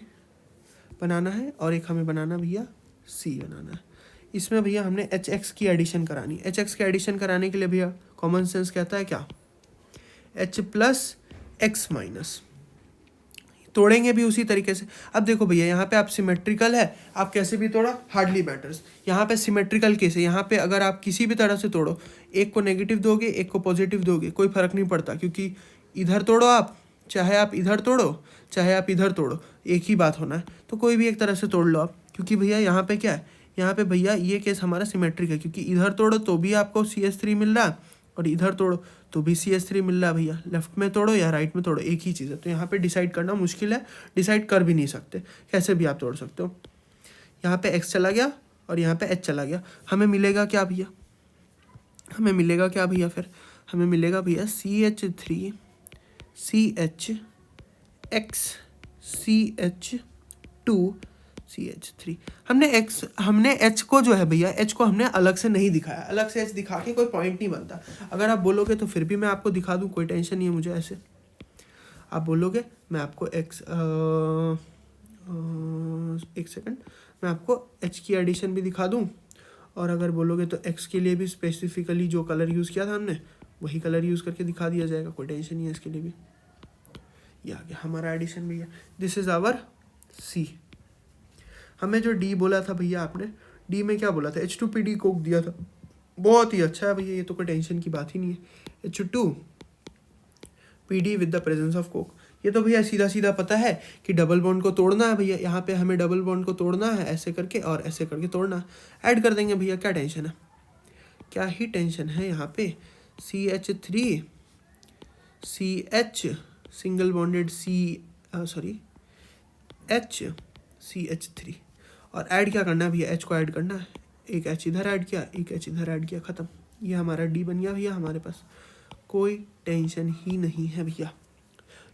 बनाना है और एक हमें बनाना भैया C बनाना है। इसमें भैया हमने HX की एडिशन करानी। HX की एडिशन कराने के लिए भैया कॉमन सेंस कहता है क्या, H प्लस X माइनस, तोड़ेंगे भी उसी तरीके से। अब देखो भैया यहाँ पे आप सिमेट्रिकल है, आप कैसे भी तोड़ो हार्डली मैटर्स। यहाँ पे सिमेट्रिकल केस है, यहाँ पे अगर आप किसी भी तरह से तोड़ो, एक को नेगेटिव दोगे एक को पॉजिटिव दोगे, कोई फर्क नहीं पड़ता, क्योंकि इधर तोड़ो आप, चाहे आप इधर तोड़ो चाहे आप इधर तोड़ो, एक ही बात होना है। तो कोई भी एक तरह से तोड़ लो आप, क्योंकि भैया यहाँ पे क्या है, यहाँ पे भैया ये केस हमारा सिमेट्रिक है, क्योंकि इधर तोड़ो तो भी आपको CH3 मिल रहा है और इधर तोड़ो तो भी CH3 मिल रहा है भैया। लेफ्ट में तोड़ो या राइट में तोड़ो, एक ही चीज़ है। तो यहाँ पे डिसाइड करना मुश्किल है, डिसाइड कर भी नहीं सकते, कैसे भी आप तोड़ सकते हो। यहाँ पे X चला गया और यहाँ पे H चला गया। हमें मिलेगा क्या भैया? हमें मिलेगा क्या भैया? फिर हमें मिलेगा भैया CH3 CHX CH2 CH3। हमने H को जो है भैया, H को हमने अलग से नहीं दिखाया। अलग से H दिखा के कोई पॉइंट नहीं बनता। अगर आप बोलोगे तो फिर भी मैं आपको दिखा दूँ, कोई टेंशन नहीं है मुझे। ऐसे आप बोलोगे मैं आपको एक सेकंड, मैं आपको H की एडिशन भी दिखा दूँ, और अगर बोलोगे तो X के लिए भी स्पेसिफिकली जो कलर यूज़ किया था हमने वही कलर यूज़ करके दिखा दिया जाएगा, कोई टेंशन नहीं है इसके लिए भी। ये आ गया हमारा एडिशन भैया। This is our C। हमें जो D बोला था भैया, आपने D में क्या बोला था? H2PD कोक दिया था। बहुत ही अच्छा है भैया, ये तो कोई टेंशन की बात ही नहीं है। H2PD with the presence of Coke. ये तो भैया सीधा सीधा पता है कि डबल बॉन्ड को तोड़ना है भैया। यहाँ पे हमें डबल बॉन्ड को तोड़ना है, ऐसे करके और ऐसे करके तोड़ना है। ऐड कर देंगे भैया, क्या टेंशन है? क्या ही टेंशन है यहाँ पे? CH3 CH single bonded H CH3, और ऐड क्या करना है भैया? H को ऐड करना है। एक H इधर ऐड किया, एक H इधर ऐड किया, ख़त्म। ये हमारा D बन गया भैया हमारे पास, कोई टेंशन ही नहीं है भैया।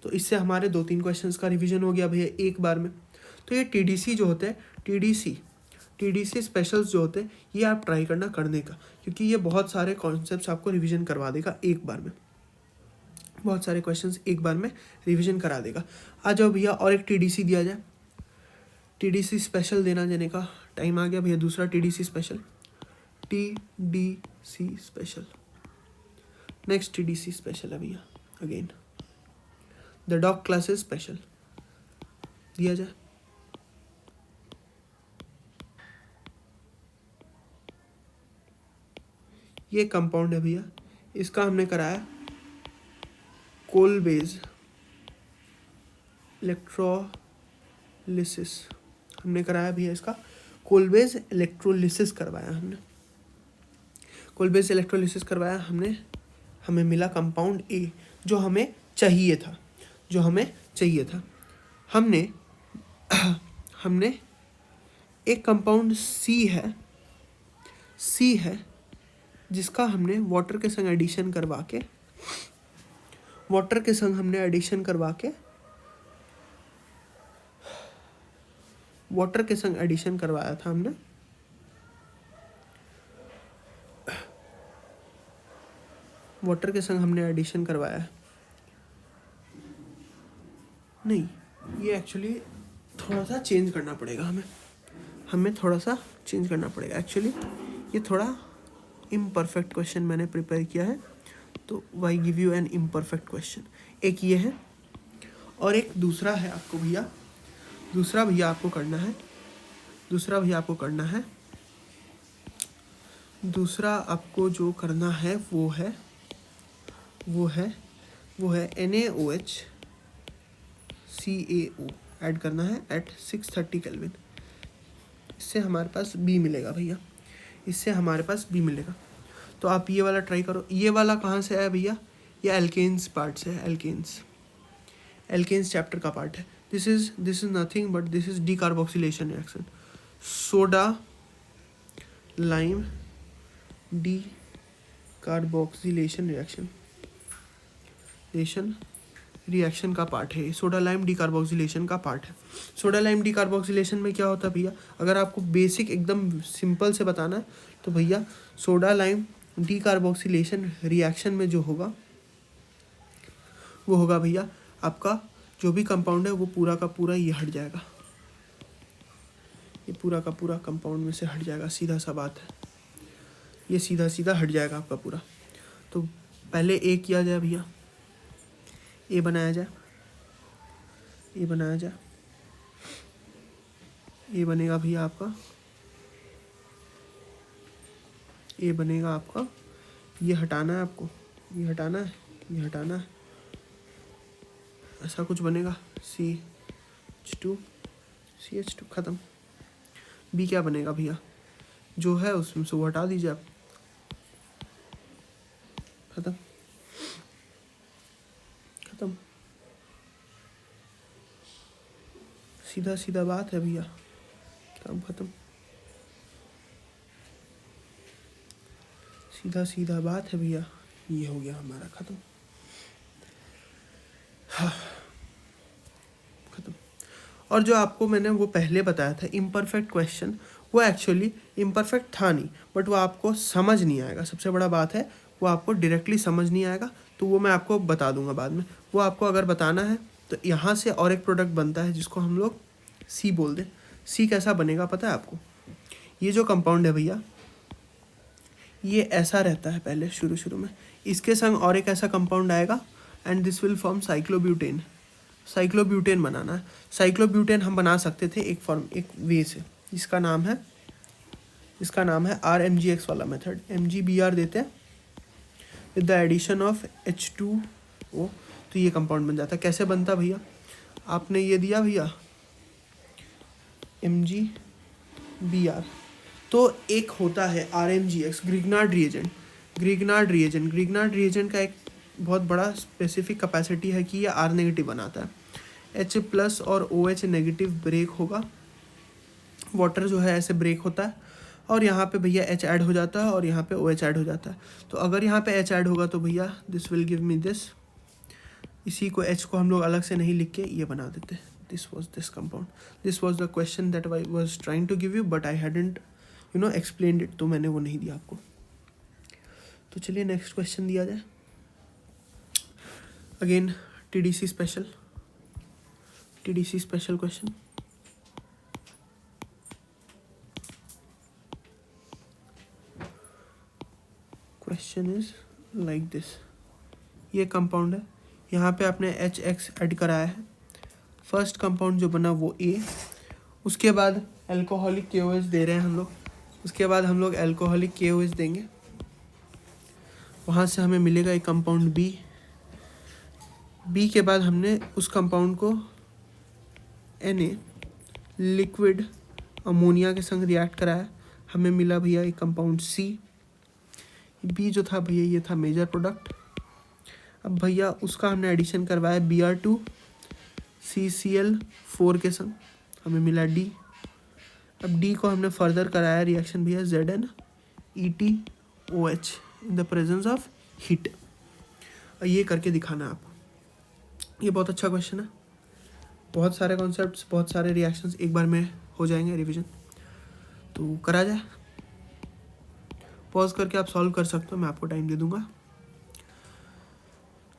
तो इससे हमारे 2-3 क्वेश्चंस का रिवीजन हो गया भैया एक बार में। तो ये TDC जो होते हैं, TDC स्पेशल्स जो होते हैं, ये आप ट्राई करना करने का, क्योंकि ये बहुत सारे कॉन्सेप्ट्स आपको रिवीजन करवा देगा एक बार में। बहुत सारे क्वेश्चंस एक बार में रिवीजन करा देगा। आ जाओ भैया, और एक TDC दिया जाए। TDC स्पेशल देने का टाइम आ गया भैया। दूसरा TDC special, TDC special. Next TDC special है भैया, again the dog classes special दिया जाए। ये कंपाउंड है भैया, इसका हमने कराया कोलबेज इलेक्ट्रोलिसिस। हमने कराया भैया इसका कोलबेज इलेक्ट्रोलिसिस करवाया हमने। कोलबेज इलेक्ट्रोलिसिस करवाया हमने, हमें मिला कंपाउंड A, जो हमें चाहिए था। हमने एक कंपाउंड C है जिसका हमने वाटर के संग एडिशन करवा के एडिशन करवाया था हमने। वाटर के संग हमने एडिशन करवाया नहीं, ये एक्चुअली थोड़ा सा चेंज करना पड़ेगा हमें थोड़ा सा चेंज करना पड़ेगा। एक्चुअली ये थोड़ा इम्परफेक्ट क्वेश्चन मैंने प्रिपेयर किया है, तो why give you an imperfect question. एक ये है, और एक दूसरा है आपको भैया। दूसरा भैया आपको करना है दूसरा आपको जो करना है वो है NaOH CaO ऐड करना है एट 630 केल्विन। इससे हमारे पास B मिलेगा भैया, तो आप ये वाला ट्राई करो। ये वाला कहाँ से आया भैया? ये एल्केन्स पार्ट से है। एल्केन्स चैप्टर का पार्ट है। This is nothing but this is decarboxylation reaction. Soda lime decarboxylation reaction का पार्ट है। सोडा लाइम डीकार्बोक्सिलेशन का पार्ट है। सोडा लाइम डीकार्बोक्सिलेशन में क्या होता है भैया? अगर आपको बेसिक एकदम सिंपल से बताना है तो भैया सोडा लाइम डीकार्बोक्सिलेशन रिएक्शन में जो होगा वो होगा भैया आपका जो भी कंपाउंड है वो पूरा का पूरा ये हट जाएगा। ये पूरा का पूरा कंपाउंड में से हट जाएगा, सीधा सा बात है। ये सीधा हट जाएगा आपका पूरा। तो पहले ए किया जाए भैया, ए बनाया जाए। ये बनेगा भैया आपका, ये बनेगा आपका। ये हटाना है आपको, ये हटाना है, ऐसा कुछ बनेगा। CH2 ख़त्म। B क्या बनेगा भैया? जो है उसमें से वो हटा दीजिए आप, ख़त्म। सीधा बात है भैया, काम खत्म। सीधा सीधा बात है भैया, ये हो गया हमारा खत्म। हाँ खत्म। और जो आपको मैंने वो पहले बताया था इम्परफेक्ट क्वेश्चन, वो एक्चुअली इम्परफेक्ट था नहीं, बट वो आपको समझ नहीं आएगा। सबसे बड़ा बात है वो आपको डायरेक्टली समझ नहीं आएगा, तो वो मैं आपको बता दूंगा बाद में। वो आपको अगर बताना है तो यहाँ से और एक प्रोडक्ट बनता है जिसको हम लोग सी बोल दें। सी कैसा बनेगा पता है आपको? ये जो कंपाउंड है भैया, ये ऐसा रहता है पहले शुरू में, इसके संग और एक ऐसा कंपाउंड आएगा and this will form cyclobutane. Cyclobutane बनाना है। साइक्लोब्यूटेन हम बना सकते थे एक वे से, इसका नाम है RMGX वाला मेथड। MgBr देते हैं with the addition of H2O, तो ये कंपाउंड बन जाता है। कैसे बनता भैया? आपने ये दिया भैया MgBr, तो एक होता है RMGX, ग्रिग्नार्ड रिएजेंट का एक बहुत बड़ा स्पेसिफिक कैपेसिटी है कि ये R नेगेटिव बनाता है। H+ और OH नेगेटिव ब्रेक होगा, वाटर जो है ऐसे ब्रेक होता है, और यहाँ पे भैया H ऐड हो जाता है और यहाँ पे OH ऐड हो जाता है। तो अगर यहाँ पे H ऐड होगा तो भैया this will give me this, इसी को H को हम लोग अलग से नहीं लिख के ये बना देते। This was this compound. This was the question that I was trying to give you, but I hadn't explained it, तो मैंने वो नहीं दिया आपको। तो चलिए नेक्स्ट क्वेश्चन दिया जाए। Again TDC special question. Question is like this. ये कंपाउंड है, यहाँ पे आपने HX ऐड कराया है। फर्स्ट कंपाउंड जो बना वो A, उसके बाद अल्कोहलिक KOH दे रहे हैं हम लोग, उसके बाद हम लोग अल्कोहलिक KOH देंगे, वहाँ से हमें मिलेगा एक कंपाउंड B के बाद हमने उस कंपाउंड को Na लिक्विड अमोनिया के संग रिएक्ट कराया, हमें मिला भैया एक कंपाउंड C। B जो था भैया ये था मेजर प्रोडक्ट। अब भैया उसका हमने एडिशन करवाया Br2 CCl4 के संग, हमें मिला D। अब D को हमने फर्दर कराया रिएक्शन भैया ZnEtOH in the presence of heat. ये करके दिखाना है आपको। ये बहुत अच्छा क्वेश्चन है, बहुत सारे कॉन्सेप्ट्स, बहुत सारे रिएक्शंस एक बार में हो जाएंगे रिवीजन, तो करा जाए। पॉज करके आप सॉल्व कर सकते हो, मैं आपको टाइम दे दूंगा।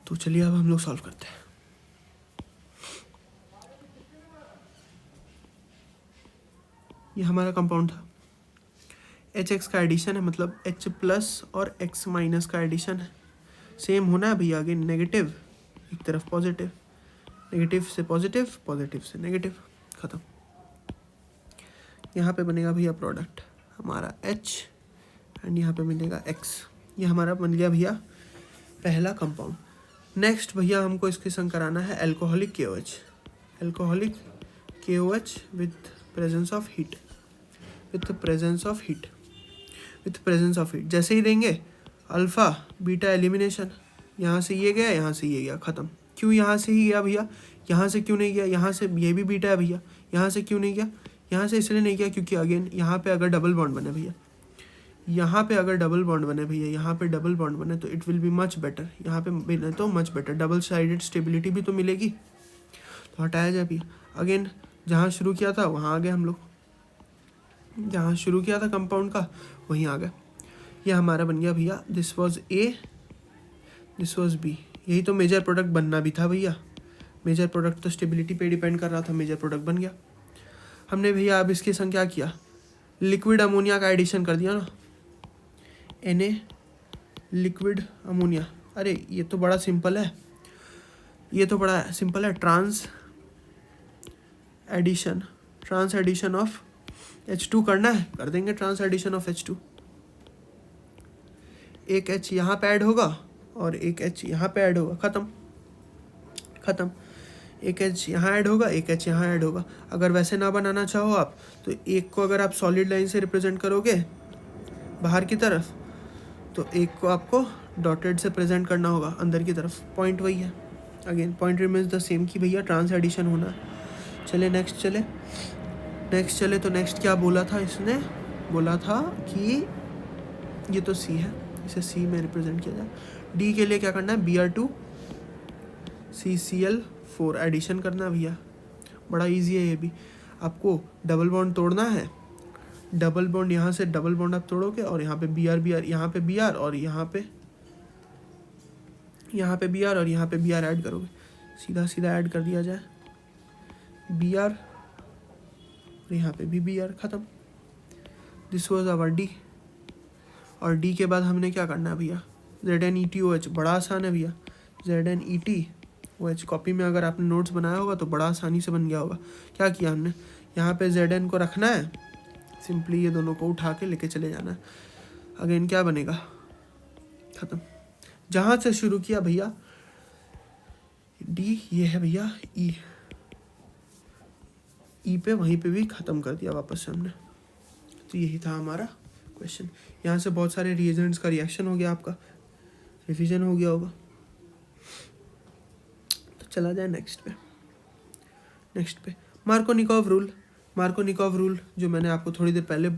तो चलिए अब हम लोग सॉल्व करते हैं। ये हमारा कंपाउंड था, HX का एडिशन है, मतलब H+ और X- का एडिशन है। सेम होना है भैया, अगेन नेगेटिव एक तरफ पॉजिटिव, नेगेटिव से पॉजिटिव, पॉजिटिव से नेगेटिव, ख़त्म। यहाँ पे बनेगा भैया प्रोडक्ट हमारा H एंड यहाँ पे मिलेगा X। ये हमारा बन गया भैया पहला कंपाउंड। नेक्स्ट भैया हमको इसके संग कराना है alcoholic KOH with presence of heat. जैसे ही देंगे अल्फ़ा बीटा एलिमिनेशन, यहाँ से ये गया, यहाँ से ये गया, ख़त्म। क्यों यहाँ से ही गया भैया? यहाँ से क्यों नहीं गया? यहाँ से ये भी बीटा है भैया, यहाँ से क्यों नहीं गया? यहाँ से इसलिए नहीं गया क्योंकि अगेन यहाँ पे अगर डबल बॉन्ड बने भैया, यहाँ पे डबल बॉन्ड बने तो it will be much better. यहाँ पे बने तो much better, double sided stability भी तो मिलेगी। तो हटाया जाए भैया। अगेन जहाँ शुरू किया था वहाँ आ गए हम लोग, जहाँ शुरू किया था कंपाउंड का वहीं आ गए। ये हमारा बन गया भैया this was A, this was B। यही तो मेजर प्रोडक्ट बनना भी था भैया। मेजर प्रोडक्ट तो स्टेबिलिटी पे डिपेंड कर रहा था, मेजर प्रोडक्ट बन गया। हमने भैया अब इसके संग क्या किया? लिक्विड अमोनिया का एडिशन कर दिया ना, Na लिक्विड अमोनिया। अरे ये तो बड़ा सिंपल है, ट्रांस एडिशन ऑफ H2 करना है, कर देंगे ट्रांस एडिशन ऑफ H2। एक H यहाँ पे ऐड होगा और एक H यहाँ पे ऐड होगा, ख़त्म। एक H यहाँ ऐड होगा, एक H यहाँ ऐड होगा। अगर वैसे ना बनाना चाहो आप तो एक को अगर आप सॉलिड लाइन से रिप्रेजेंट करोगे बाहर की तरफ, तो एक को आपको डॉटेड से प्रेजेंट करना होगा अंदर की तरफ। पॉइंट वही है, again point remains the same कि भैया ट्रांस एडिशन होना है। चले नेक्स्ट चले तो नेक्स्ट क्या बोला था इसने, बोला था कि ये तो सी है, इसे सी में रिप्रेजेंट किया जाए। डी के लिए क्या करना है, Br2 CCl4 एडिशन करना भैया, बड़ा इजी है ये भी। आपको डबल बॉन्ड तोड़ना है, डबल बॉन्ड यहाँ से डबल बॉन्ड आप तोड़ोगे और यहाँ पे Br यहाँ पे Br और यहाँ पे Br और यहाँ पे Br ऐड करोगे, सीधा सीधा ऐड कर दिया जाए Br और यहाँ पे भी Br, ख़त्म। This was our D. और डी के बाद हमने क्या करना है भैया, ZnETOH, बड़ा आसान है भैया, ZnETOH। कॉपी में अगर आपने नोट्स बनाया होगा तो बड़ा आसानी से बन गया होगा। क्या किया हमने, यहाँ पे Zn को रखना है, सिंपली ये दोनों को उठा के लेके चले जाना है। अगेन क्या बनेगा, ख़त्म। जहाँ से शुरू किया भैया डी, ये है भैया ई पे, वहीं पे भी ख़त्म कर दिया वापस से हमने। तो यही था हमारा क्वेश्चन। यहाँ से बहुत सारे रिएजेंट्स का रिएक्शन हो गया, आपका रिवीजन हो गया होगा। तो चला जाए नेक्स्ट पे मार्कोनिकॉव रूल। मार्कोनिकॉव रूल जो मैंने आपको थोड़ी देर पहले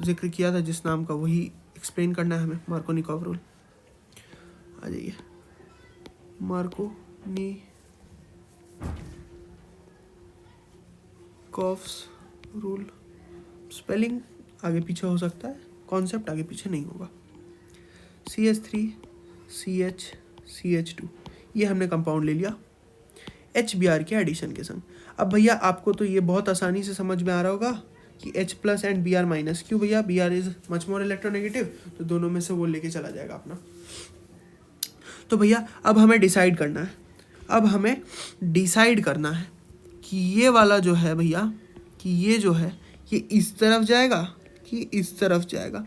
जिक्र किया था जिस नाम का, वही एक्सप्लेन करना है हमें। मार्कोनिकॉव रूल, आ जाइए। मार्कोनिकॉव्स रूल, स्पेलिंग आगे पीछे हो सकता है, कॉन्सेप्ट आगे पीछे नहीं होगा। CH3 CH CH2 ये हमने कंपाउंड ले लिया HBr के एडिशन के संग। अब भैया आपको तो ये बहुत आसानी से समझ में आ रहा होगा कि H plus and Br minus, क्यों भैया, Br is much more electronegative, तो दोनों में से वो लेके चला जाएगा अपना। तो भैया अब हमें डिसाइड करना है, कि ये वाला जो है भैया, कि ये जो है ये इस तरफ जाएगा कि इस तरफ जाएगा।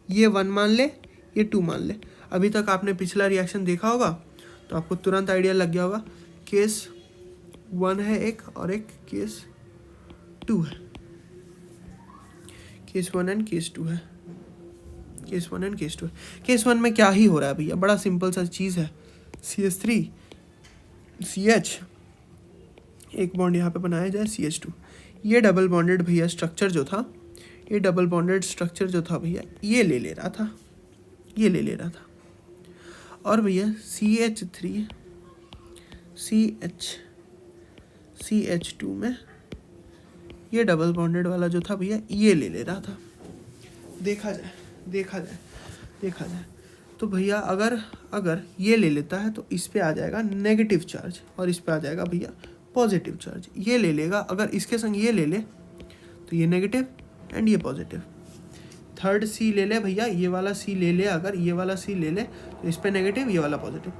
ये 1 मान ले, ये 2 मान ले। अभी तक आपने पिछला रिएक्शन देखा होगा तो आपको तुरंत आइडिया लग गया होगा। केस 1 है एक, और एक केस 2 है। केस 1 एंड केस 2 है। केस 1 में क्या ही हो रहा है भैया, बड़ा सिंपल सा चीज़ है। CH3 CH, एक बॉन्ड यहाँ पे बनाया जाए CH2। ये डबल बॉन्डेड भैया स्ट्रक्चर जो था, भैया ये ले ले रहा था। और भैया CH3 CH2 में ये डबल बॉन्डेड वाला जो था भैया ये ले रहा था। देखा जाए तो भैया अगर ये ले लेता है तो इस पे आ जाएगा नेगेटिव चार्ज और इस पे आ जाएगा भैया पॉजिटिव चार्ज। ये ले लेगा, अगर इसके संग ये ले ले तो ये नेगेटिव एंड ये पॉजिटिव। थर्ड C ले ले भैया, ये वाला C ले ले, अगर ये वाला C ले ले तो इस पे नेगेटिव, ये वाला पॉजिटिव।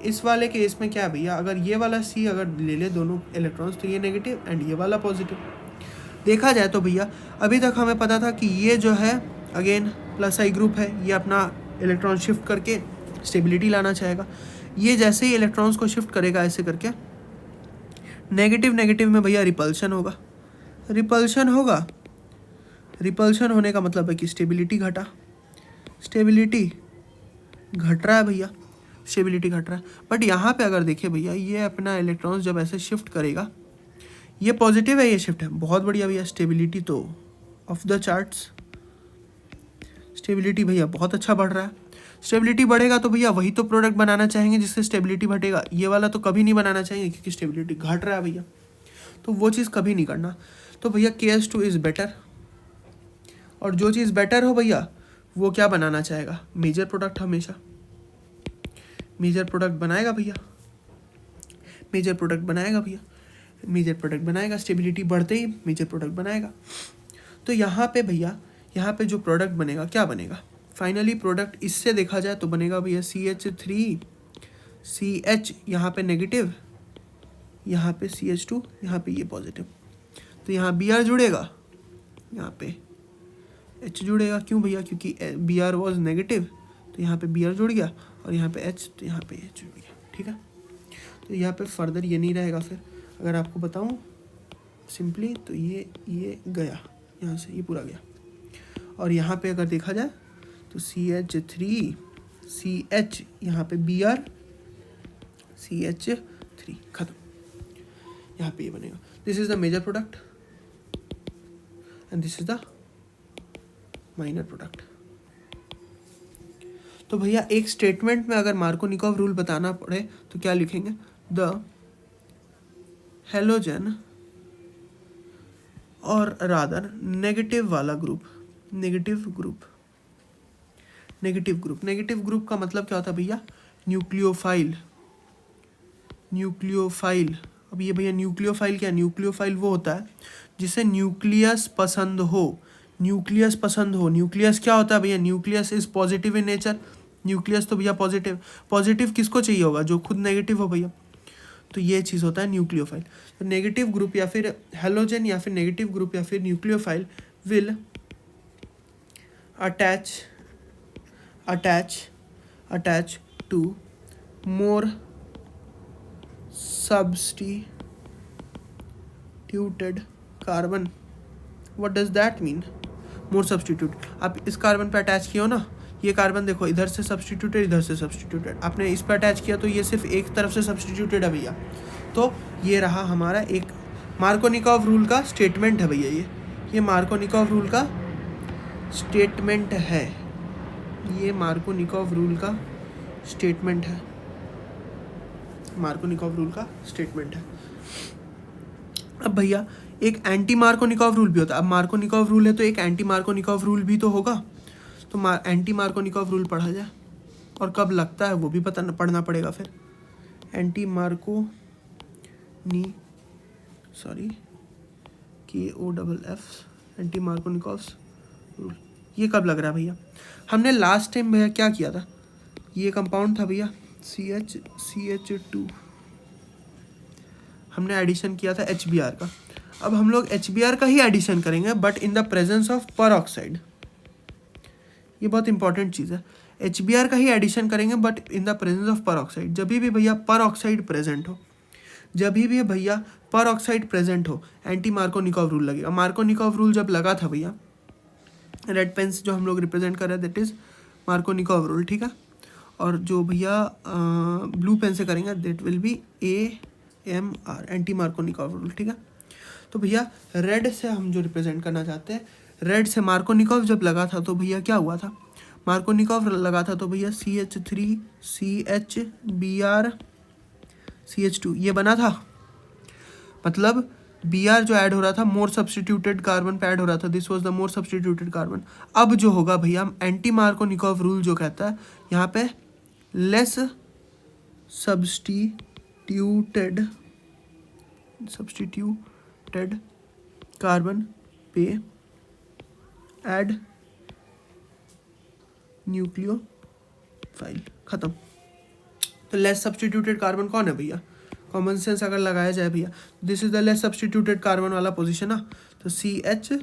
इस वाले केस में क्या है भैया, अगर ये वाला C अगर ले ले दोनों इलेक्ट्रॉन्स तो ये नेगेटिव एंड ये वाला पॉजिटिव। देखा जाए तो भैया अभी तक हमें पता था कि ये जो है अगेन प्लस आई ग्रुप है, ये अपना इलेक्ट्रॉन शिफ्ट करके स्टेबिलिटी लाना चाहेगा। ये जैसे ही इलेक्ट्रॉन्स को शिफ्ट करेगा ऐसे करके, नेगेटिव में भैया रिपल्शन होने का मतलब है कि स्टेबिलिटी घट रहा है भैया, स्टेबिलिटी घट रहा है। बट यहाँ पे अगर देखें भैया, ये अपना इलेक्ट्रॉन्स जब ऐसे शिफ्ट करेगा, ये पॉजिटिव है, ये शिफ्ट है, बहुत बढ़िया भैया। स्टेबिलिटी तो ऑफ द चार्ट्स, स्टेबिलिटी भैया बहुत अच्छा बढ़ रहा है। स्टेबिलिटी बढ़ेगा तो भैया वही तो प्रोडक्ट बनाना चाहेंगे जिससे स्टेबिलिटी बढ़ेगा। ये वाला तो कभी नहीं बनाना चाहेंगे क्योंकि स्टेबिलिटी घट रहा है भैया, तो वो चीज़ कभी नहीं करना। तो भैया KS2 इज़ बेटर, और जो चीज़ बेटर हो भैया वो क्या बनाना चाहेगा, मेजर प्रोडक्ट। हमेशा मेजर प्रोडक्ट बनाएगा भैया, मेजर प्रोडक्ट बनाएगा। स्टेबिलिटी बढ़ते ही मेजर प्रोडक्ट बनाएगा। तो यहाँ पे भैया, यहाँ पे जो प्रोडक्ट बनेगा क्या बनेगा, फाइनली प्रोडक्ट इससे देखा जाए तो बनेगा भैया CH3 CH, यहाँ पे नेगेटिव, यहाँ पे CH2, यहाँ पे ये पॉजिटिव। तो यहाँ Br जुड़ेगा, यहाँ पे H जुड़ेगा। क्यों भैया, क्योंकि Br वॉज नेगेटिव, तो यहाँ पे Br जुड़ गया, और यहाँ पे H, तो यहाँ पे H जुड़ गया। ठीक है, तो यहाँ पे फर्दर ये नहीं रहेगा। फिर अगर आपको बताऊँ सिंपली तो ये गया, यहाँ से ये पूरा गया। और यहाँ पे अगर देखा जाए तो CH3 CH, यहाँ पे Br CH3, खत्म। यहाँ पे ये बनेगा। This is the major product. And this is the minor product. तो भैया एक स्टेटमेंट में अगर मार्कोनिकॉव रूल बताना पड़े तो क्या लिखेंगे? द हेलोजन और रादर नेगेटिव वाला ग्रुप, नेगेटिव ग्रुप का मतलब क्या होता है भैया? न्यूक्लियोफाइल। अब ये भैया न्यूक्लियोफाइल क्या? न्यूक्लियोफाइल वो होता है जिसे न्यूक्लियस पसंद हो। न्यूक्लियस क्या होता है भैया? Nucleus is positive in nature. Nucleus तो भैया पॉजिटिव किसको चाहिए होगा? जो खुद नेगेटिव हो भैया। तो ये चीज़ होता है न्यूक्लियोफाइल। तो नेगेटिव ग्रुप या फिर हेलोजन या फिर नेगेटिव ग्रुप या फिर nucleophile will attach to more substituted carbon. What does that mean? more substitute, आप इस कार्बन पे अटैच किया हो ना, ये कार्बन देखो इधर से सब्सटीट्यूटेड, इधर से सब्सटीट्यूटेड, आपने इस पे अटैच किया तो ये सिर्फ एक तरफ से सब्सटीट्यूटेड है भैया। तो ये रहा हमारा एक मार्कोनिकॉव रूल का स्टेटमेंट है भैया। ये मार्कोनिकॉव रूल का स्टेटमेंट है। ये मार्कोनिकॉव रूल का स्टेटमेंट है। मार्कोनिकॉव रूल का स्टेटमेंट है। अब भैया एक एंटी मार्कोनिकॉव रूल भी होता है। अब मार्कोनिकॉव रूल है तो एक एंटी मार्कोनिकॉव रूल भी तो होगा। तो एंटी मार्कोनिकॉव रूल पढ़ा जाए, और कब लगता है वो भी पढ़ना पड़ेगा फिर। एंटी मार्कोनिकॉव रूल ये कब लग रहा है भैया? हमने लास्ट टाइम भैया क्या किया था? ये कंपाउंड था भैया CH2, हमने एडिशन किया था HBr का। अब हम लोग HBr का ही एडिशन करेंगे but in the presence of पर ऑक्साइड। ये बहुत इंपॉर्टेंट चीज़ है। HBr का ही एडिशन करेंगे but in the presence of पर ऑक्साइड। जब भी भैया पर ऑक्साइड प्रेजेंट हो, एंटी मार्कोनिकॉव रूल लगेगा। मार्कोनिकॉव रूल जब लगा था भैया, रेड पेन से जो हम लोग रिप्रेजेंट कर रहे हैं दैट इज मार्कोनिकॉव रूल, ठीक है। और जो भैया ब्लू पेन से करेंगे that will be AMR, anti Markovnikov rule, ठीक है। तो भैया रेड से हम जो रिप्रेजेंट करना चाहते हैं, रेड से मार्कोनिकॉव जब लगा था तो भैया क्या हुआ था? मार्कोनिकॉव लगा था तो भैया CH3 CHBr CH2 ये बना था। मतलब Br जो ऐड हो रहा था मोर सब्सटीट्यूटेड कार्बन पे ऐड हो रहा था, this was the more substituted carbon. अब जो होगा भैया एंटी मार्कोनिकॉव रूल जो कहता है यहाँ पे लेस सब्सटीट्यूटेड कार्बन पे ऐड न्यूक्लियोफाइल, खत्म। तो लेस सब्सटीट्यूटेड कार्बन कौन है भैया? कॉमन सेंस अगर लगाया जाए भैया, this is the less substituted carbon वाला पोजीशन ना, तो CH2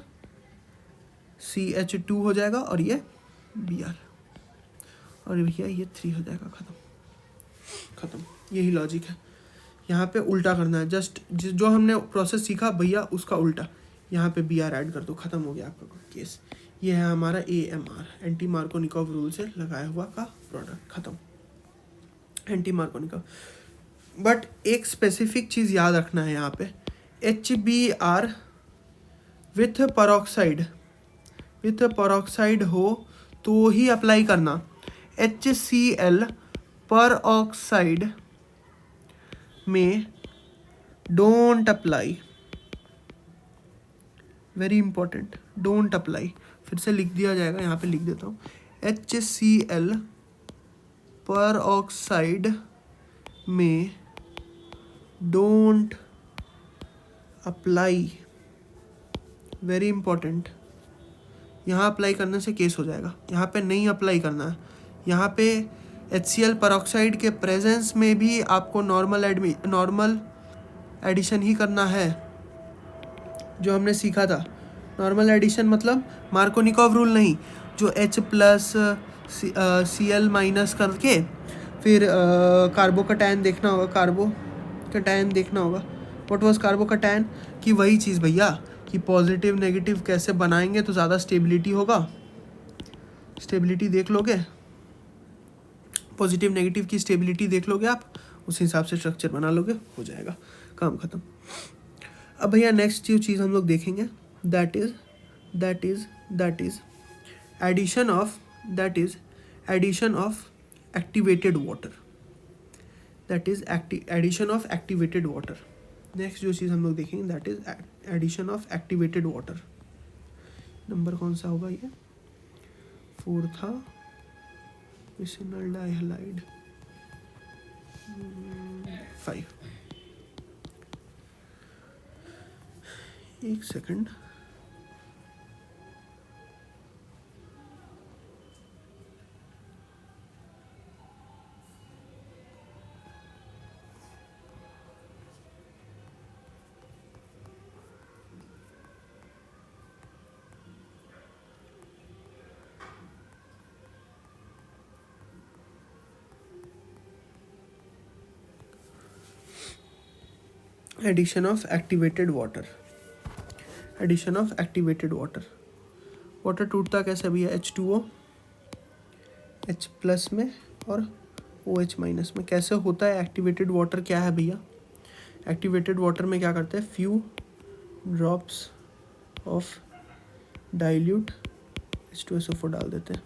हो जाएगा और ये Br, और भैया ये 3 हो जाएगा, खत्म। यही लॉजिक है। यहाँ पे उल्टा करना है, जस्ट जो हमने प्रोसेस सीखा भैया उसका उल्टा। यहाँ पे Br ऐड कर दो, खत्म हो गया आपका केस। ये है हमारा AMR, एंटी मार्कोनिकॉव रूल से लगाया हुआ का प्रोडक्ट, खत्म। Anti Markovnikov. बट एक स्पेसिफिक चीज़ याद रखना है यहाँ पे, HBr विथ परऑक्साइड हो तो ही अप्लाई करना। HCl पर ऑक्साइड में don't apply, very important, don't apply. फिर से लिख दिया जाएगा, यहाँ पे लिख देता हूँ, HCl पर ऑक्साइड में डोंट अप्लाई, वेरी इंपॉर्टेंट। यहाँ अप्लाई करने से केस हो जाएगा, यहाँ पे नहीं अप्लाई करना है। यहाँ पे HCl परऑक्साइड के प्रेजेंस में भी आपको नॉर्मल एडिशन ही करना है, जो हमने सीखा था। नॉर्मल एडिशन मतलब मार्कोनिकॉव रूल नहीं, जो H प्लस Cl माइनस करके फिर कार्बोकैटायन देखना होगा। What was carbocation? कि वही चीज़ भैया कि पॉजिटिव नेगेटिव कैसे बनाएंगे तो ज़्यादा स्टेबिलिटी होगा। स्टेबिलिटी देख लोगे, पॉजिटिव नेगेटिव की स्टेबिलिटी देख लोगे आप, उस हिसाब से स्ट्रक्चर बना लोगे, हो जाएगा काम खत्म। अब भैया नेक्स्ट जो चीज़ हम लोग देखेंगे that is that is addition of activated water, that is addition of activated water. Next जो चीज़ हम लोग देखेंगे that is addition of activated water. नंबर कौन सा होगा ये? 4 था. Vicinal dihalide 5. एक second. Addition of activated water. Addition of activated water. Water टूटता कैसे भैया? H2O H प्लस में और OH माइनस में. कैसे होता है एक्टिवेटेड वाटर? क्या है भैया? एक्टिवेटेड वाटर में क्या करते हैं? Few drops of dilute H2SO4 डाल देते हैं.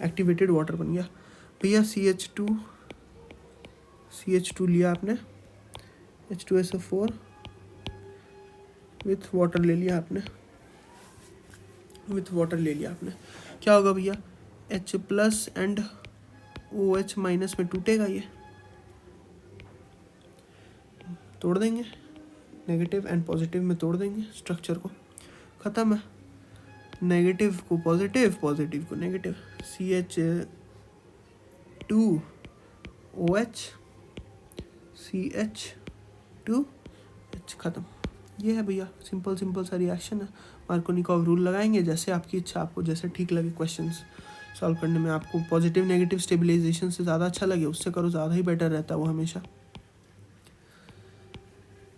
एक्टिवेटेड वाटर बन गया भैया. CH2 लिया आपने, H2SO4 विथ वाटर ले लिया आपने, क्या होगा भैया? H plus and OH minus में टूटेगा, ये तोड़ देंगे, नेगेटिव एंड पॉजिटिव में तोड़ देंगे स्ट्रक्चर को, ख़त्म है. नेगेटिव को पॉजिटिव, पॉजिटिव को नेगेटिव. CH2OH CH2H ख़त्म. ये है भैया, सिंपल सा रिएक्शन है. मार्कोनिकॉव रूल लगाएंगे, जैसे आपकी इच्छा, आपको जैसे ठीक लगे क्वेश्चंस सॉल्व करने में. आपको पॉजिटिव नेगेटिव स्टेबलाइजेशन से ज़्यादा अच्छा लगे उससे करो, ज़्यादा ही बेटर रहता है वो हमेशा.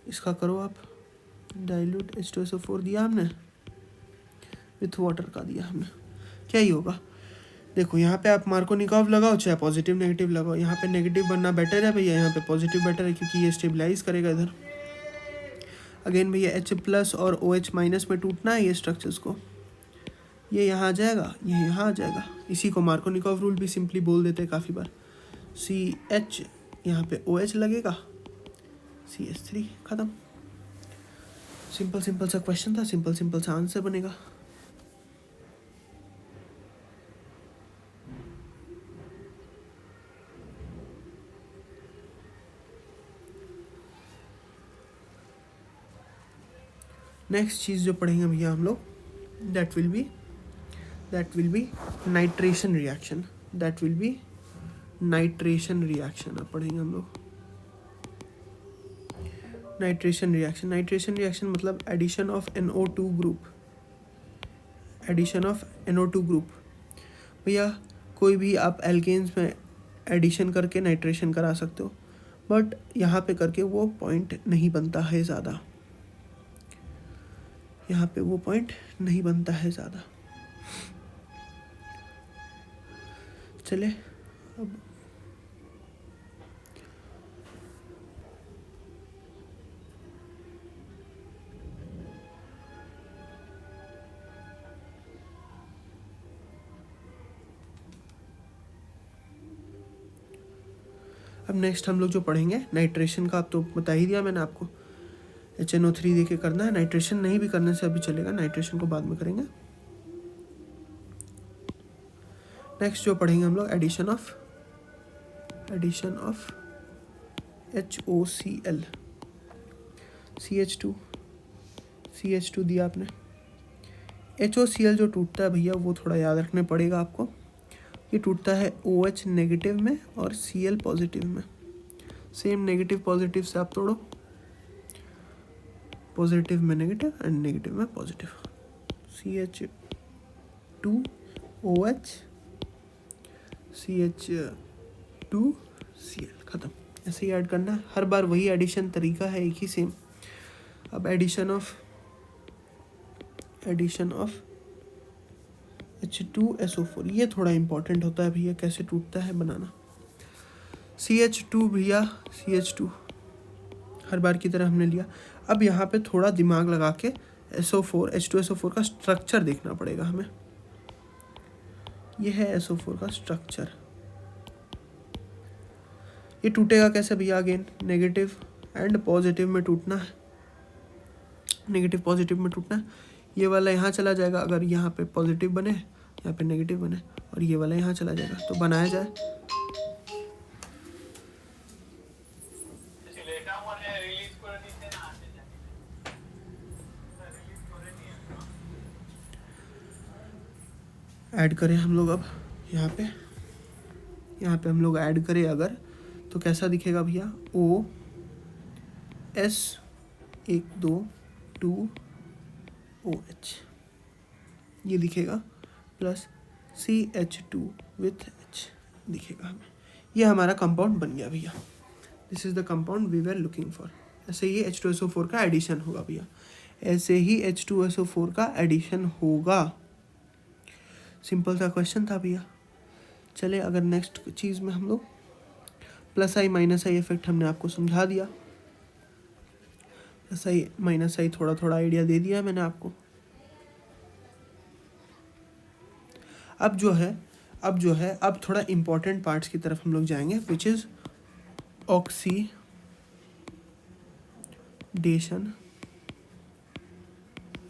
इसका करो आप. डाइल्यूट H2SO4 दिया हमने, विथ वाटर का दिया हमने. क्या ही होगा? देखो यहाँ पे आप मार्कोनिकॉव लगाओ, चाहे पॉजिटिव नेगेटिव लगाओ. यहाँ पे नेगेटिव बनना बेटर है भैया, यहाँ पे पॉजिटिव बेटर है, क्योंकि ये स्टेबलाइज करेगा इधर. अगेन भैया H प्लस और OH माइनस में टूटना है ये स्ट्रक्चर्स को. ये यहाँ आ जाएगा, ये यहाँ आ जाएगा. इसी को मार्कोनिकॉव रूल भी सिंपली बोल देते हैं काफ़ी बार. CH यहाँ पे OH लगेगा, CH3 ख़त्म. सिंपल सा क्वेश्चन था, सिंपल सा आंसर बनेगा. नेक्स्ट चीज़ जो पढ़ेंगे भैया हम लोग, that will be nitration reaction. अब पढ़ेंगे हम लोग नाइट्रेशन रिएक्शन मतलब एडिशन ऑफ NO2 ग्रुप. भैया कोई भी आप एल्केन्स में एडिशन करके नाइट्रेशन करा सकते हो, बट यहाँ पे करके वो पॉइंट नहीं बनता है ज़्यादा. चले अब नेक्स्ट हम लोग जो पढ़ेंगे नाइट्रेशन का. अब तो बता ही दिया मैंने आपको, HNO3 देके करना है. नाइट्रेशन नहीं भी करने से अभी चलेगा, नाइट्रेशन को बाद में करेंगे. नेक्स्ट जो पढ़ेंगे हम लोग एडिशन ऑफ HOCl. CH2 दिया आपने. HOCl जो टूटता है भैया वो थोड़ा याद रखने पड़ेगा आपको. ये टूटता है OH नेगेटिव में और Cl पॉजिटिव में. सेम नेगेटिव पॉजिटिव से आप तोड़ो, पॉजिटिव में नेगेटिव एंड नेगेटिव में पॉजिटिव. CH2OH CH2Cl ख़त्म. ऐसे ही ऐड करना है हर बार, वही एडिशन तरीका है, एक ही सेम. अब एडिशन ऑफ H2SO4 ये थोड़ा इम्पोर्टेंट होता है भैया, कैसे टूटता है बनाना. CH2 भैया, CH2 हर बार की तरह हमने लिया. अब यहाँ पे थोड़ा दिमाग लगा के SO4 H2SO4 का स्ट्रक्चर देखना पड़ेगा हमें। ये है SO4 का स्ट्रक्चर। ये टूटेगा कैसे भैया? अगेन नेगेटिव एंड पॉजिटिव में टूटना है, नेगेटिव पॉजिटिव में टूटना है। ये वाला यहाँ चला जाएगा, अगर यहाँ पे पॉजिटिव बने, यहाँ पे नेगेटिव बने, और ये वाला यहाँ चला जाएगा। तो बनाया जाए, ऐड करें हम लोग अब यहाँ पे हम लोग ऐड करें अगर, तो कैसा दिखेगा भैया? OS 1 2 2 OH ये दिखेगा, प्लस CH2 विथ H दिखेगा हमें। ये हमारा कंपाउंड बन गया भैया। This is the compound we were looking for. ऐसे ही H2SO4 का एडिशन होगा भैया, ऐसे ही H2SO4 का एडिशन होगा। सिंपल सा क्वेश्चन था भैया। चले अगर नेक्स्ट चीज़ में हम लोग plus I minus I effect हमने आपको समझा दिया, प्लस आई माइनस आई थोड़ा थोड़ा आइडिया दे दिया मैंने आपको। अब थोड़ा इम्पोर्टेंट पार्ट्स की तरफ हम लोग जाएंगे, which is oxidation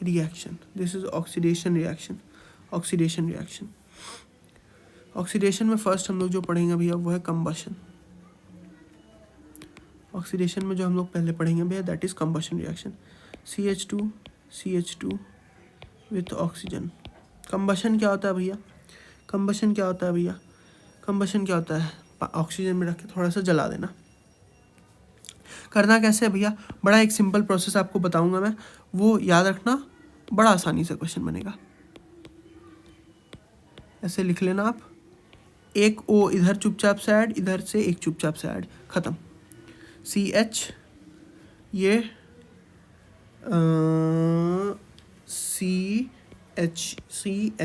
reaction. This is oxidation reaction. Oxidation में फर्स्ट हम लोग जो पढ़ेंगे भैया वो है कंबशन। ऑक्सीडेशन में जो हम लोग पहले पढ़ेंगे भैया that is combustion reaction. CH2 with oxygen. Combustion क्या होता है भैया? कंबशन क्या होता है? ऑक्सीजन में रख के थोड़ा सा जला देना। करना कैसे है भैया? बड़ा एक सिंपल प्रोसेस आपको बताऊंगा मैं, वो याद रखना, बड़ा आसानी से क्वेश्चन बनेगा। ऐसे लिख लेना आप, एक O इधर चुपचाप से ऐड, इधर से एक चुपचाप से ऐड, खत्म। CH ये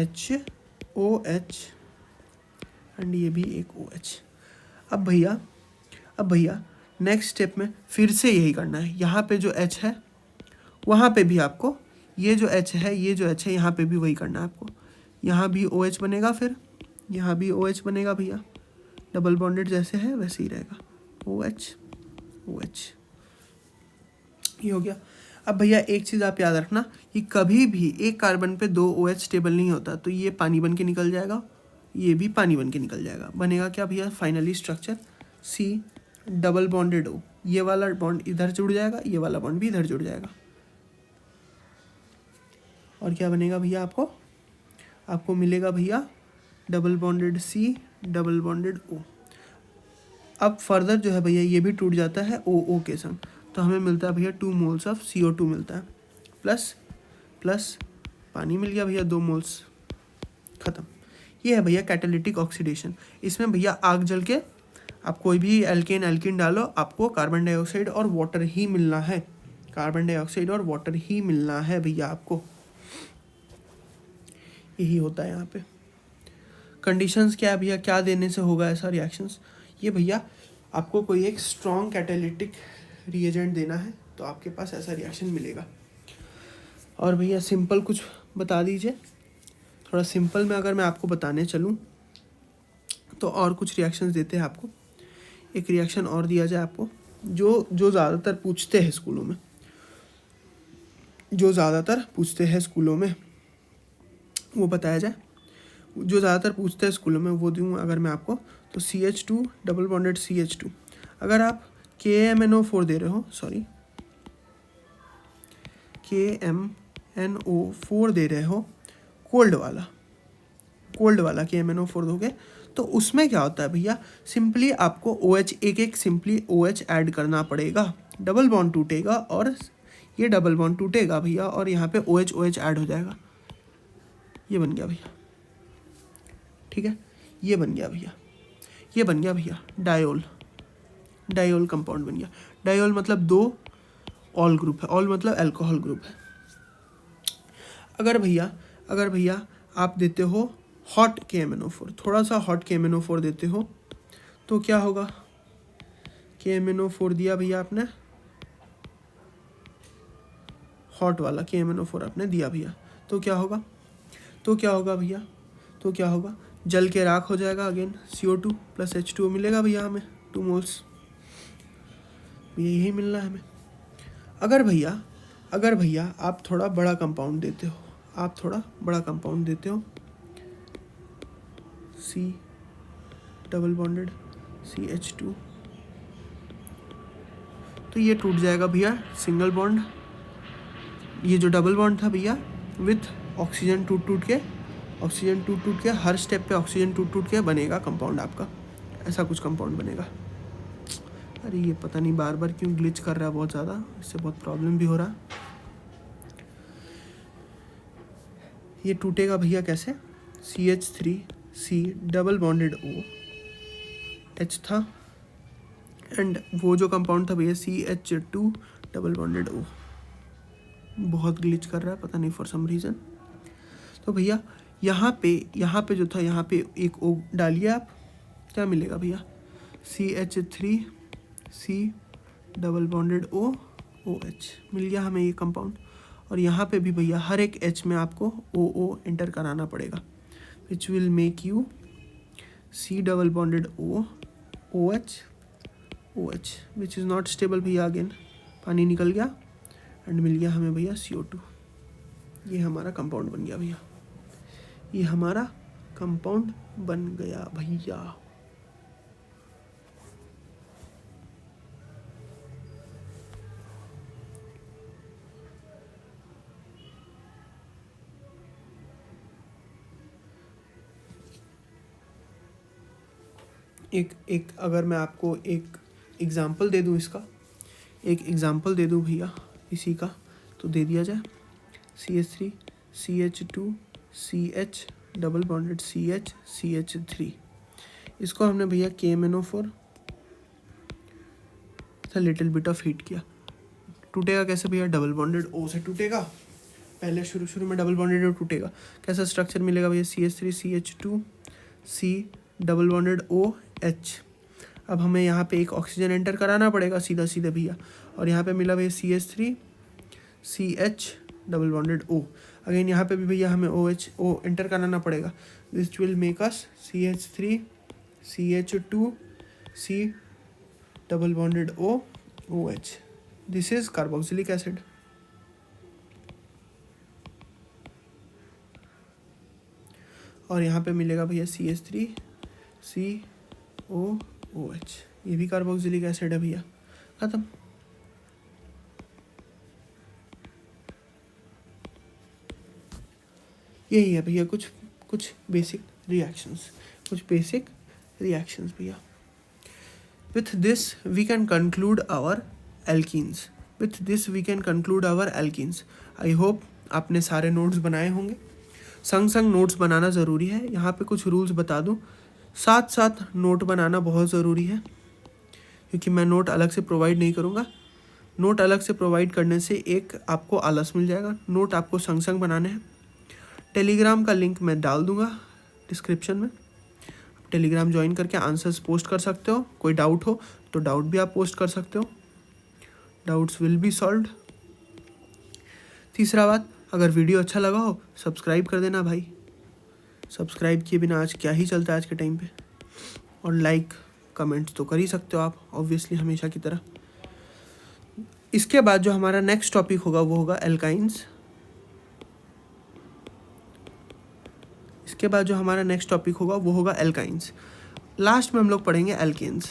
CHOH एंड ये भी एक OH। अब भैया नेक्स्ट स्टेप में फिर से यही करना है। यहाँ पे जो H है वहाँ पे भी आपको ये जो H है यहाँ पे भी वही करना है आपको। यहाँ भी OH बनेगा, फिर यहाँ भी OH बनेगा भैया, डबल बॉन्डेड जैसे है वैसे ही रहेगा, OH ये हो गया। अब भैया एक चीज़ आप याद रखना कि कभी भी एक कार्बन पे 2 OH स्टेबल नहीं होता, तो ये पानी बन के निकल जाएगा, ये भी पानी बन के निकल जाएगा। बनेगा क्या भैया finally structure? C double bonded O, ये वाला बॉन्ड इधर जुड़ जाएगा, ये वाला बॉन्ड भी इधर जुड़ जाएगा, और क्या बनेगा भैया? आपको मिलेगा भैया double bonded C double bonded O। अब फर्दर जो है भैया ये भी टूट जाता है OO के संग, तो हमें मिलता है भैया 2 मोल्स ऑफ CO2 मिलता है, प्लस पानी मिल गया भैया 2 मोल्स, ख़त्म। ये है भैया कैटालिटिक ऑक्सीडेशन। इसमें भैया आग जल के आप कोई भी एल्केन डालो, आपको कार्बन डाइऑक्साइड और वाटर ही मिलना है, भैया आपको। यही होता है यहाँ पे। कंडीशंस क्या है भैया, क्या देने से होगा ऐसा रिएक्शंस? ये भैया आपको कोई एक स्ट्रॉन्ग कैटालिटिक रिएजेंट देना है तो आपके पास ऐसा रिएक्शन मिलेगा। और भैया सिंपल कुछ बता दीजिए, थोड़ा सिंपल में अगर मैं आपको बताने चलूँ तो और कुछ रिएक्शंस देते हैं आपको। एक रिएक्शन और दिया जाए आपको जो ज़्यादातर पूछते हैं स्कूलों में, वो बताया जाए। जो ज़्यादातर पूछते हैं स्कूलों में वो दूँ अगर मैं आपको, तो CH2 डबल बॉन्डेड CH2। अगर आप KMNO4 दे रहे हो, KMNO4 दे रहे हो, कोल्ड वाला KMNO4 दोगे, तो उसमें क्या होता है भैया, सिंपली आपको OH एक सिंपली OH ऐड करना पड़ेगा, डबल बॉन्ड टूटेगा और ये डबल बॉन्ड टूटेगा भैया, और यहाँ पे OH ऐड हो जाएगा। ये बन गया भैया, ठीक है, ये बन गया भैया डायोल कंपाउंड बन गया। डायोल मतलब 2 ऑल ग्रुप है, ऑल मतलब अल्कोहल ग्रुप है। अगर भैया आप देते हो हॉट KMNO4, थोड़ा सा हॉट KMNO4 देते हो तो क्या होगा? KMNO4 दिया भैया आपने, हॉट वाला KMnO4 आपने दिया भैया, तो क्या होगा भैया, तो क्या होगा, जल के राख हो जाएगा अगेन, CO2 प्लस H2O मिलेगा भैया हमें 2 मोल्स, यही मिलना है हमें। अगर भैया आप थोड़ा बड़ा कंपाउंड देते हो, C डबल बॉन्डेड CH2, तो ये टूट जाएगा भैया सिंगल बॉन्ड, ये जो डबल बॉन्ड था भैया विथ ऑक्सीजन टूट टूट के हर स्टेप पे ऑक्सीजन टूट के बनेगा कंपाउंड आपका, ऐसा कुछ कंपाउंड बनेगा। अरे ये पता नहीं बार बार क्यों ग्लिच कर रहा है बहुत ज़्यादा, इससे बहुत प्रॉब्लम भी हो रहा है। ये टूटेगा भैया कैसे, CH3C double bonded O H था, एंड वो जो कंपाउंड था भैया CH2 डबल बॉन्डेड O, बहुत ग्लिच कर रहा है पता नहीं फॉर सम रीज़न। तो भैया यहाँ पे जो था, यहाँ पे एक O डालिए आप, क्या मिलेगा भैया, CH3C double bonded O OH मिल गया हमें ये कंपाउंड। और यहाँ पे भी भैया हर एक H में आपको OO एंटर कराना पड़ेगा, which will make you C double bonded O OH which is not stable भैया, अगेन पानी निकल गया एंड मिल गया हमें भैया CO2। ये हमारा कंपाउंड बन गया भैया, ये हमारा कंपाउंड बन गया भैया। एक अगर मैं आपको एक एग्ज़ाम्पल दे दूँ इसका, एक एग्ज़ाम्पल दे दूँ भैया इसी का, तो दे दिया जाए CH3 CH2 CH double bonded CH CH3, इसको हमने भैया KMnO4 था लिटिल बिट ऑफ हीट किया, टूटेगा कैसे भैया, डबल बॉन्डेड O से टूटेगा, पहले शुरू में डबल बॉन्डेड O टूटेगा, कैसा स्ट्रक्चर मिलेगा भैया, CH3 CH2 C double bonded OH। अब हमें यहाँ पे एक ऑक्सीजन एंटर कराना पड़ेगा सीधा भैया, और यहाँ पे मिला भैया CH3 CH double bonded O, again यहाँ पे भी भैया हमें O एंटर कराना पड़ेगा, which will make us CH3 CH2 C double bonded O OH, this is carboxylic acid. और यहाँ पे मिलेगा भैया CH3 COOH, ये भी कार्बोक्सिलिक एसिड है भैया, खत्म। यही है भैया कुछ बेसिक रिएक्शंस भैया। With this we can conclude our alkenes. I hope आपने सारे नोट्स बनाए होंगे, संग नोट्स बनाना ज़रूरी है। यहाँ पे कुछ रूल्स बता दूँ, साथ नोट बनाना बहुत ज़रूरी है, क्योंकि मैं नोट अलग से प्रोवाइड नहीं करूँगा। नोट अलग से प्रोवाइड करने से एक आपको आलस मिल जाएगा, नोट आपको संग बनाने हैं। टेलीग्राम का लिंक मैं डाल दूँगा डिस्क्रिप्शन में, टेलीग्राम ज्वाइन करके आंसर्स पोस्ट कर सकते हो, कोई डाउट हो तो डाउट भी आप पोस्ट कर सकते हो, डाउट्स विल बी सॉल्व्ड। तीसरा बात, अगर वीडियो अच्छा लगा हो सब्सक्राइब कर देना भाई, सब्सक्राइब किए बिना आज क्या ही चलता है आज के टाइम पे। और लाइक कमेंट्स तो कर ही सकते हो आप, ऑब्वियसली हमेशा की तरह। इसके बाद जो हमारा नेक्स्ट टॉपिक होगा वो होगा एल्काइंस। लास्ट में हम लोग पढ़ेंगे एल्केन्स,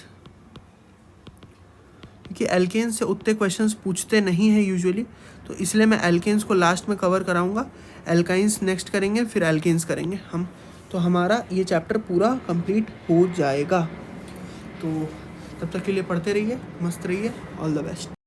क्योंकि एल्केन्स से उतने क्वेश्चंस पूछते नहीं हैं यूजुअली, तो इसलिए मैं एल्केन्स को लास्ट में कवर कराऊंगा। एल्काइंस नेक्स्ट करेंगे, फिर एल्केन्स करेंगे हम, तो हमारा ये चैप्टर पूरा कंप्लीट हो जाएगा। तो तब तक के लिए पढ़ते रहिए, मस्त रहिए, ऑल द बेस्ट।